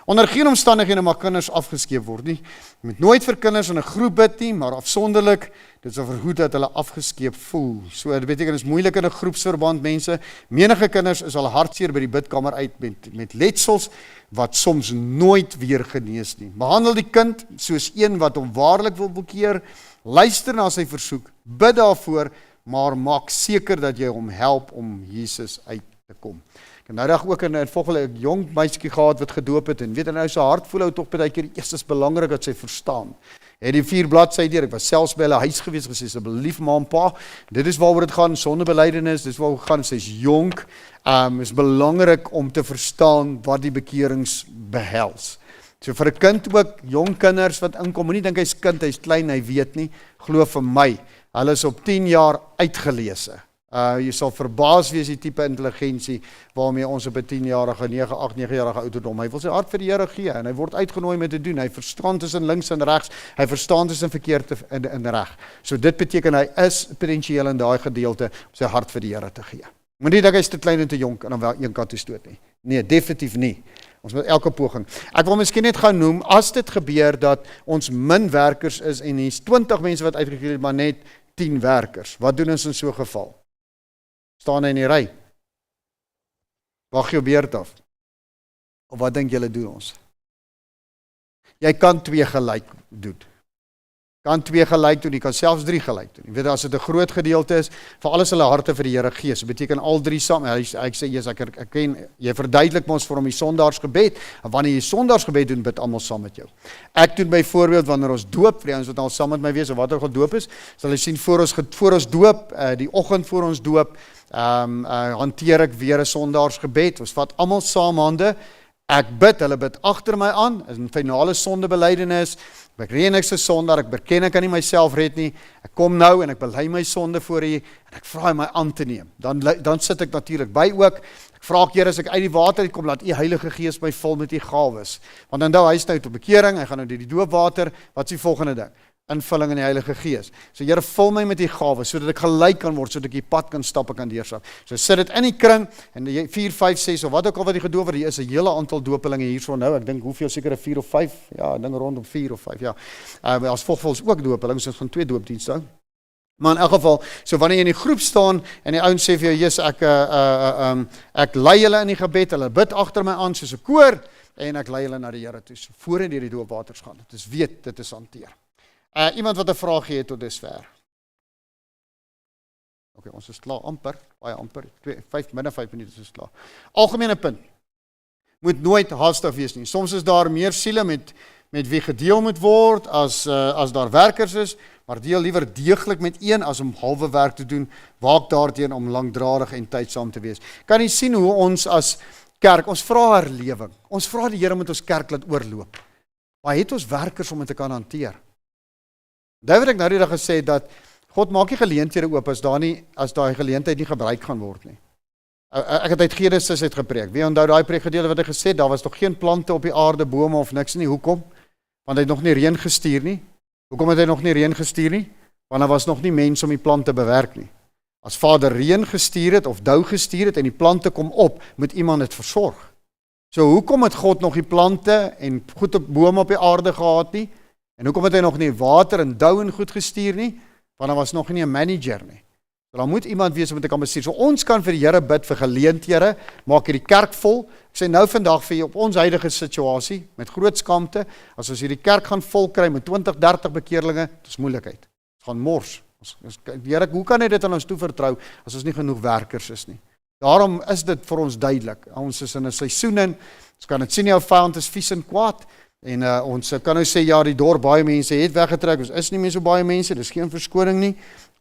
Onder geen omstandighede mag kinders afgeskeep word nie. Jy moet nooit vir kinders in 'n groep bid nie, maar afsonderlik, dit sal verhoed dat hulle afgeskeep voel. So dit beteken, dit is moeilik in 'n groepsverband, mense. Menige kinders is al hartseer by die bidkamer uit met letsels, wat soms nooit weer genees nie. Behandel die kind soos een wat hom waarlik wil bekeer, luister na sy versoek, bid daarvoor, maar maak seker dat jy hom help om Jesus uit te kom. Ek het nou dag ook in volgende 'n jong meisietjie gehad wat gedoop het, en weet nou sy hart voel tog baie keer, eers is belangrik dat sy verstaan. Het die 4 bladsy deur, ek was selfs by hulle huis gewees, gesê, asseblief ma en pa, dit is waaroor dit gaan, sondebelydenis, dis waaroor dit gaan, sy's jonk, is belangrik om te verstaan wat die bekerings behels. So vir 'n kind ook, jong kinders wat inkom, nie dink hy's kind, hy's klein, hy weet nie, glo vir my, hulle is op 10 jaar uitgelese. Jy sal verbaas wees die tipe intelligensie waarmee ons op 'n 10-jarige, 9, 8, 9-jarige ouderdom, hy wil sy hart vir die Here gee, en hy word uitgenooi met te doen, hy verstaan tussen links en regs, hy verstaan tussen verkeerd en reg. So dit beteken, hy is potentieel in daai gedeelte om sy hart vir die Here te gee. Moenie dink hy's te klein en te jonk, en dan wel een kant toe stoot nie. Nee, definitief nie. Ons moet elke poging. Ek wil miskien net gaan noem, as dit gebeur dat ons min werkers is, en hier's 20 mense wat uitgekry het, maar net 10 werkers. Wat doen ons in so 'n geval? Staan hy in die ry? Wag jou beurt af. Of wat dink julle doen ons? Jy kan 2 gelyk doen. Kan 2 gelyk doen, jy kan selfs 3 gelyk doen. Jy weet, as dit 'n groot gedeelte is, vir alles hulle harte vir die Here gee, so beteken al 3 saam. Ek sê, Jesus, ek ken, jy verduidelik ons vir hom die sondaarsgebed, en wanneer jy sondaarsgebed doen, bid almal saam met jou. Ek doen byvoorbeeld, wanneer ons doop, vir die ouens wat al saam met my wees, of wat ook al doop is, sal jy sien, voor ons doop, die oggend voor ons doop, hanteer ek weer 'n sondaarsgebed, ons vat almal saam hande, ek bid, hulle bid agter my aan, is 'n finale sondebelydenis, ek reën ek se sondaar, ek beken ek kan nie myself red nie, ek kom nou en ek bely my sonde voor U, en ek vra U my aan te neem, dan sit ek natuurlik by ook, ek vra Here, as ek uit die water kom, laat U Heilige Gees my vul met U gawes, want onthou, hy is nou tot bekering, hy gaan nou deur die doopwater, wat is die volgende ding? Invulling in die Heilige Gees. So Here, vul my met die gawes, sodat ek gelyk kan word, sodat ek die pad kan stap, ek kan deurstap. So sit dit in die kring, en 4, 5, 6, of wat ook al wat die gedoop word, hier is 'n hele aantal doopelinge hierso nou, ek dink hoeveel, seker 4 of 5, ja, ek dink rondom 4 of 5, ja. As volgens ook doopelinge, so ons gaan 2 doopdienste hou. Maar in elk geval, so wanneer jy in die groep staan, en die ouens sê vir jou, Jesus, ek lei hulle in die gebed, hulle bid agter my aan, soos 'n koor, en ek lei hulle na die Here toe, so voor en deur die doopwaters gaan, dit is weet, dit is hanteer. Iemand wat 'n vraag het tot dusver. Okay, ons is klaar, amper, baie amper, 5 minute is klaar. Algemene punt, moet nooit haastig wees nie. Soms is daar meer siele met wie gedeel moet word, as daar werkers is, maar deel liewer deeglik met een, as om halwe werk te doen, waak daarteen om langdradig en tydsaam te wees. Kan jy sien hoe ons as kerk, ons vra herlewing, ons vra die Here met ons kerk laat oorloop, maar het ons werkers om dit te kan hanteer? Daar het ek nou die dag gesê dat God maak nie geleenthede oop as daai geleentheid nie gebruik gaan word nie. Ek het uit Genesis uit gepreek. Wie onthou daai preekgedeelte wat hy gesê het, daar was nog geen plante op die aarde, bome of niks nie. Hoekom? Want hy het nog nie reën gestuur nie. Hoekom het hy nog nie reën gestuur nie? Want daar was nog nie mense om die plante te bewerk nie. As Vader reën gestuur het of dou gestuur het en die plante kom op, moet iemand dit versorg. So hoekom het God nog die plante en goed op bome op die aarde gehad nie? En hoekom het hy nog nie water en dou en goed gestuur nie? Want daar was nog nie 'n manager nie. So dan moet iemand wees om te kan bestuur. So ons kan vir die Here bid vir geleenthede, maak hierdie kerk vol. Ek sê nou vandag vir op ons huidige situasie, met groot skaamte, as ons hierdie kerk gaan vol kry met 20, 30 bekeerlinge, dit is moeilikheid. Ons gaan mors. Here, hoe kan hy dit aan ons toevertrou as ons nie genoeg werkers is nie? Daarom is dit vir ons duidelik. Ons is in 'n seisoen in, ons kan dit sien, jou vyand is vies en kwaad, en ons kan nou sê, ja, die dorp, baie mense het weggetrek, ons is nie meer so baie mense, dis geen verskoning nie.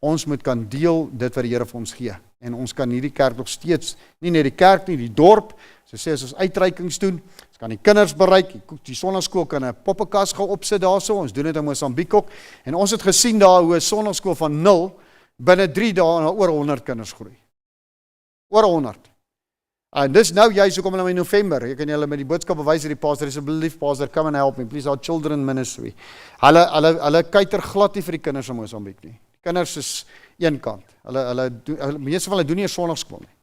Ons moet kan deel dit wat die Here vir ons gee. En ons kan hierdie kerk nog steeds, nie net die kerk nie, die dorp, so sê as ons uitreikings doen, ons kan die kinders bereik, die sonnaskool kan 'n poppekas gaan opsit daarso, ons doen dit in Mosambiek ook, en ons het gesien daar hoe 'n sonnaskool van 0, binne 3 dae na oor 100 kinders groei. Oor 100. En dis nou juist hoekom hulle in November, ek kan julle met die boodskap bewys hierdie pastor, asseblief pastor, come and help me, please, our children ministry. Hulle kuiter glad nie vir die kinders in Mosambiek nie. Kinders is een kant. Meeste van hulle doen nie 'n sonnaskool nie.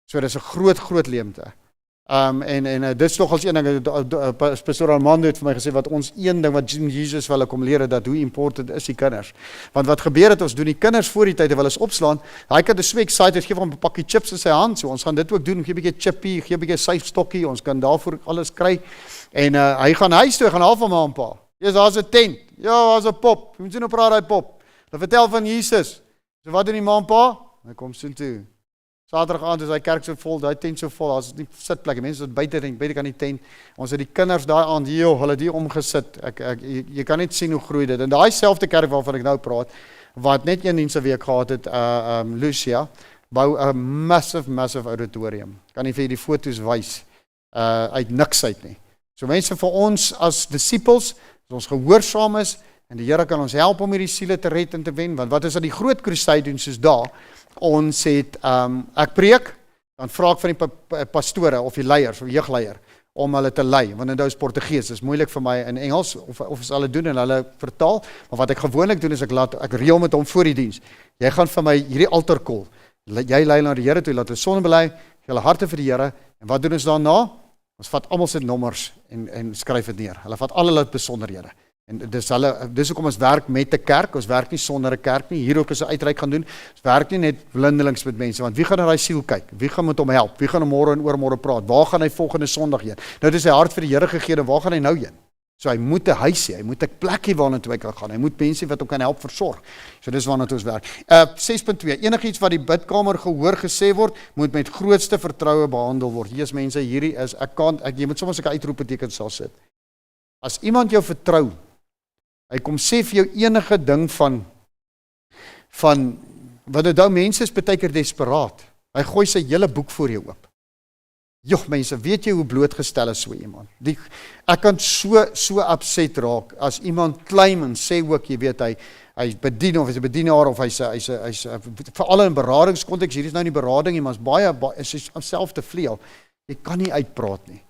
So dis 'n groot leemte. En dit is nog als een ding, Pastor Armando het vir my gesê, wat ons een ding wat Jesus wil kom leer, dat hoe important is die kinders. Want wat gebeur het, ons doen die kinders voor die tyd, wil ons opslaan, hy kan so excited, geef hom 'n pakkie chips in sy hand, so ons gaan dit ook doen, gee 'n bietjie chippy, gee 'n bietjie syfstokkie, ons kan daarvoor alles kry, en hy gaan huis toe, gaan haal van ma en pa. Ja, daar's 'n tent, ja, daar's 'n pop, jy moet sien hoe praat hy pop. Dan vertel van Jesus. So wat doen die ma en pa? Hy kom so toe. Saterdag aand is hy kerk so vol, daai tent so vol, daar's nie sitplekke, mense wat buite kan die tent. Ons het die kinders daai aand hier, hulle het hier omgesit. Jy kan net sien hoe groei dit. En daai selfde kerk waarvan ek nou praat, wat net 1 diens 'n week gehad het, Lucia, bou 'n massive auditorium. Kan nie vir die foto's wys uit niks uit nie. So mense, vir ons as disciples, as ons gehoorsaam is, en die Here kan ons help om hierdie siele te red en te wen, want wat is dat die groot crusade doen soos daar, ons het, ek preek, dan vra ek van die pastore, of die leiers, of die jeugleier, om hulle te lei, want dit is Portugees, dit is moeilik vir my in Engels, of as hulle doen en hulle vertaal, maar wat ek gewoonlik doen is, ek reël met hom voor die diens, jy gaan vir my hierdie altar call, jy lei na die Here toe, laat hulle sonde bely, julle harte vir die Here, en wat doen ons daarna? Ons vat almal se nommers, en skryf dit neer, hulle vat al hulle besonderhede, en dis hoekom ons werk met 'n kerk, ons werk nie sonder 'n kerk nie, hier ook as 'n uitreik gaan doen, ons werk nie net blindelings met mense, want wie gaan na daai siel kyk, wie gaan met hom help, wie gaan hom môre en oormôre praat, waar gaan hy volgende Sondag heen, nou dis sy hart vir die Here gegee, en waar gaan hy nou heen, so hy moet 'n huis hê, hy moet 'n plek hê waarna toe hy kan gaan, hy moet mense wat hom kan help versorg, so dis waarna toe ons werk. 6.2, enigiets wat die bidkamer gehoor gesê word, moet met grootste vertroue behandel word, hier is mense, hierdie is, jy moet soms 'n uitroepteken sal sit, as iemand jou vertrou, hy kom sê vir jou enige ding van wat dit nou, mense is baie keer desperaat. Hy gooi sy hele boek voor jou oop. Joh, mense, weet jy hoe blootgestel is so iemand? Ek kan so upset raak, as iemand claim en sê ook, jy weet, hy bedien, of hy's 'n bedienaar, of hy's veral in beradingskonteks, hier is nou nie berading nie, maar is self te vleel, jy kan nie uitpraat nie.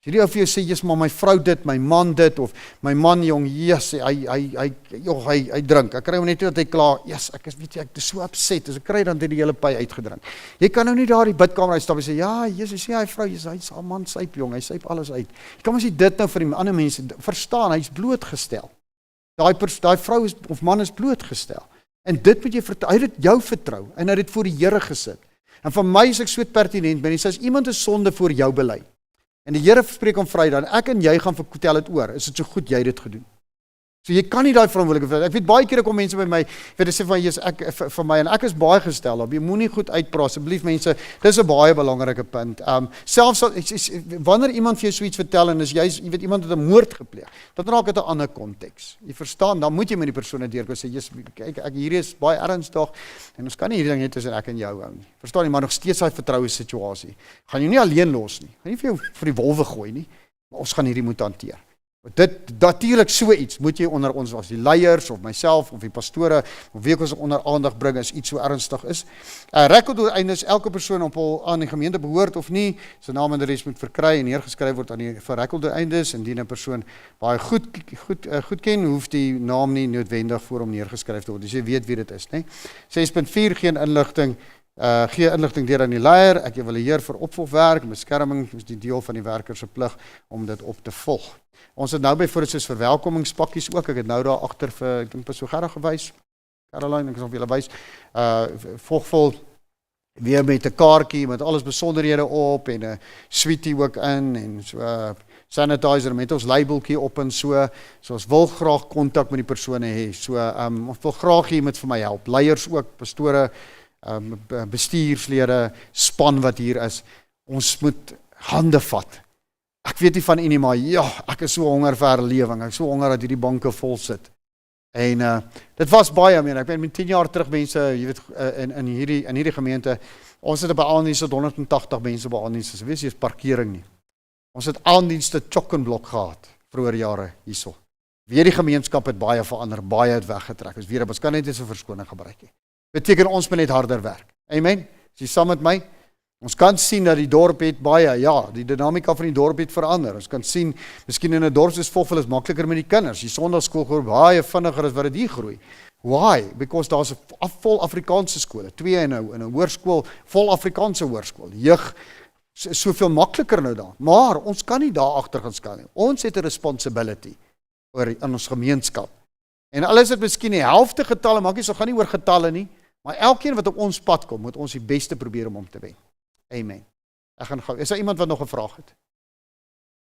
As hierdie ou vir jou sê, jy's maar my vrou dit, my man dit, of my man jong, yes, hy drink, ek kry hom net dat hy klaar, yes, ek is so upset, as ek kry dan dit die hele py uitgedrink. Jy kan nou nie daar die bidkamer uitstap en sê, ja, Jesus, hy vrou, hy's al man syp jong, hy syp alles uit. Jy kan ons nie dit nou vir die ander mense verstaan, hy's blootgestel. Daai vrou of man is blootgestel. En dit moet jy vertrou, hy het jou vertrou, en hy het dit voor die Here gesit. En vir my is ek so pertinent, men sê, as iemand 'n sonde voor jou bely, en die Here spreek om Vrydag, en ek en jy gaan vertel dit oor, is dit so goed jy dit gedoen. So jy kan nie daai verantwoordelikheid, ek weet baie kere kom mense by my, weet sê van Jesus, vir my, en ek is baie gestel op, jy moenie goed uitpraat, asseblief mense, dis 'n baie belangrike punt. Selfs wanneer iemand vir jou so iets vertel, en jy weet iemand het 'n moord gepleeg, dan raak dit 'n ander konteks. Jy verstaan, dan moet jy met die persoon deurkom sê, Jesus, kyk, hierdie is baie ernstig, en ons kan nie hierdie ding net tussen ek en jou hou nie. Verstaan jy, maar nog steeds daai vertroue situasie. Gaan jy nie alleen los nie. Gaan nie vir jou vir die wolwe gooi nie, maar ons gaan hierdie moet hanteer. Dit natuurlik so iets moet jy onder ons as die leiers of myself of die pastore of wie ook ons onder aandag bring as iets so ernstig is. Rekorddoeleindes, elke persoon op aan die gemeente behoort of nie, sy naam en adres moet verkry en neergeskryf word aan die vir rekorddoeleindes. Indien 'n persoon baie goed ken, hoef die naam nie noodwendig voor hom neergeskryf te word. Dus jy weet wie dit is, né? 6.4 geen inligting. Gee inligting deur aan die leier. Ek evalueer vir opvolgwerk, beskerming is die deel van die werker se plig om dit op te volg. Ons het nou byvoorbeeld soos verwelkomingspakkies ook. Ek het nou daar agter vir ek dink so Gerda gewys. Caroline, ek sal vir julle wys. Volgvol weer met 'n kaartjie met alles besonderhede op en 'n sweetie ook in en so sanitizer met ons labeltjie op en so. So ons wil graag kontak met die persone hê. So ons wil graag hê jy moet vir my help. Leiers ook, pastore, bestuurslede, span wat hier is, ons moet hande vat. Ek weet nie van nie, maar ja, ek is so honger vir herlewing, ek is so honger dat hierdie banke vol sit. En dit was baie, ek weet, met 10 jaar terug mense, jy weet, in hierdie gemeente, ons het by aandienste 180 mense by aandienste, so wees jy is parkering nie. Ons het aandienste chock-en-blok gehad, vroeger jare hierso. Weer die gemeenskap het baie verander, baie het weggetrek, is weer, ons kan net eens 'n verskoning gebruik nie. Beteken ons moet net harder werk. Amen. Is jy saam met my? Ons kan sien dat die dorp het baie, ja, die dinamika van die dorp het verander. Ons kan sien, miskien in 'n dorp soos Vogel is makliker met die kinders. Die Sondagskool groei baie vinniger as wat dit hier groei. Why? Because daar's 'n vol Afrikaanse skole, 2 in 'n hoërskool, vol Afrikaanse hoërskool. Jeug is soveel makliker nou daar. Maar ons kan nie daar agter gaan staan nie. Ons het 'n responsibility in ons gemeenskap. En al is dit miskien die helfte getalle, maak nie so gaan nie oor getalle nie. Maar elkeen wat op ons pad kom, moet ons die beste probeer om te wen. Amen. Ek gaan gou. Is daar iemand wat nog 'n vraag het?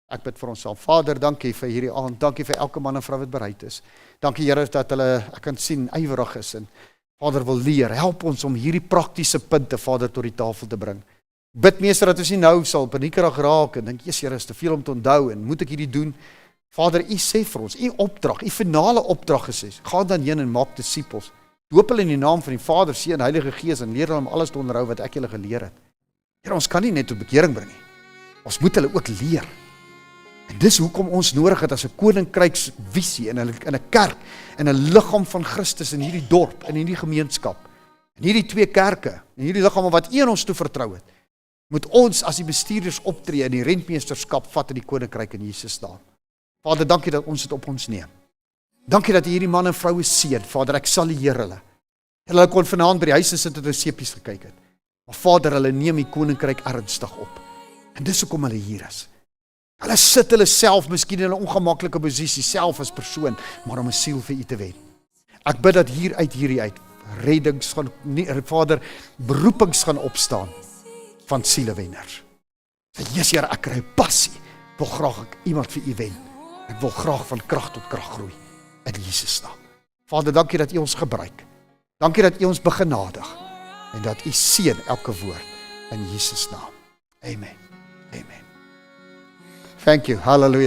Ek bid vir onsself. Vader, dankie vir hierdie aand. Dankie vir elke man en vrou wat bereid is. Dankie Here dat hulle, ek kan sien, ywerig is en Vader wil leer. Help ons om hierdie praktiese punte, Vader, tot die tafel te bring. Bid meester dat ons nie nou sal paniekerig raak en dink, Jesus Here, is te veel om te onthou en moet ek hierdie doen? Vader, U sê vir ons, U opdrag, U finale opdrag gesê, gaan dan heen en maak disippels. Doop hulle in die naam van die Vader, Seun en Heilige Gees en leer hulle om alles te onderhou wat ek julle geleer het. Here, ons kan nie net tot bekering bring nie. Ons moet hulle ook leer. En dis hoekom ons nodig het as 'n koninkryksvisie in 'n kerk, in 'n liggaam van Christus in hierdie dorp, in hierdie gemeenskap. En hierdie 2 kerke, en hierdie liggame wat U aan ons toe vertrou het, moet ons as die bestuurders optree in die rentmeesterskap vat in die koninkryk in Jesus naam. Vader, dankie dat ons dit op ons neem. Dankie dat hierdie man en vroue seën. Vader, ek salueer hulle. Hulle kon vanaand by die huis sit en hulle seepies gekyk het. Maar Vader, hulle neem die koninkryk ernstig op. En dis hoekom hulle hier is. Hulle sit hulle self miskien in 'n ongemaklike posisie, self as persoon, maar om 'n siel vir U te wen. Ek bid dat hierdie uit reddings gaan, Vader, beroepings gaan opstaan van sielewenners. Jesus Here, ek kry passie. Ek wil graag iemand vir U wen. Ek wil graag van krag tot krag groei in Jesus naam. Vader, dankie dat U ons gebruik. Dankie dat U ons begenadig en dat U seën elke woord in Jesus naam. Amen. Amen. Thank you. Hallelujah.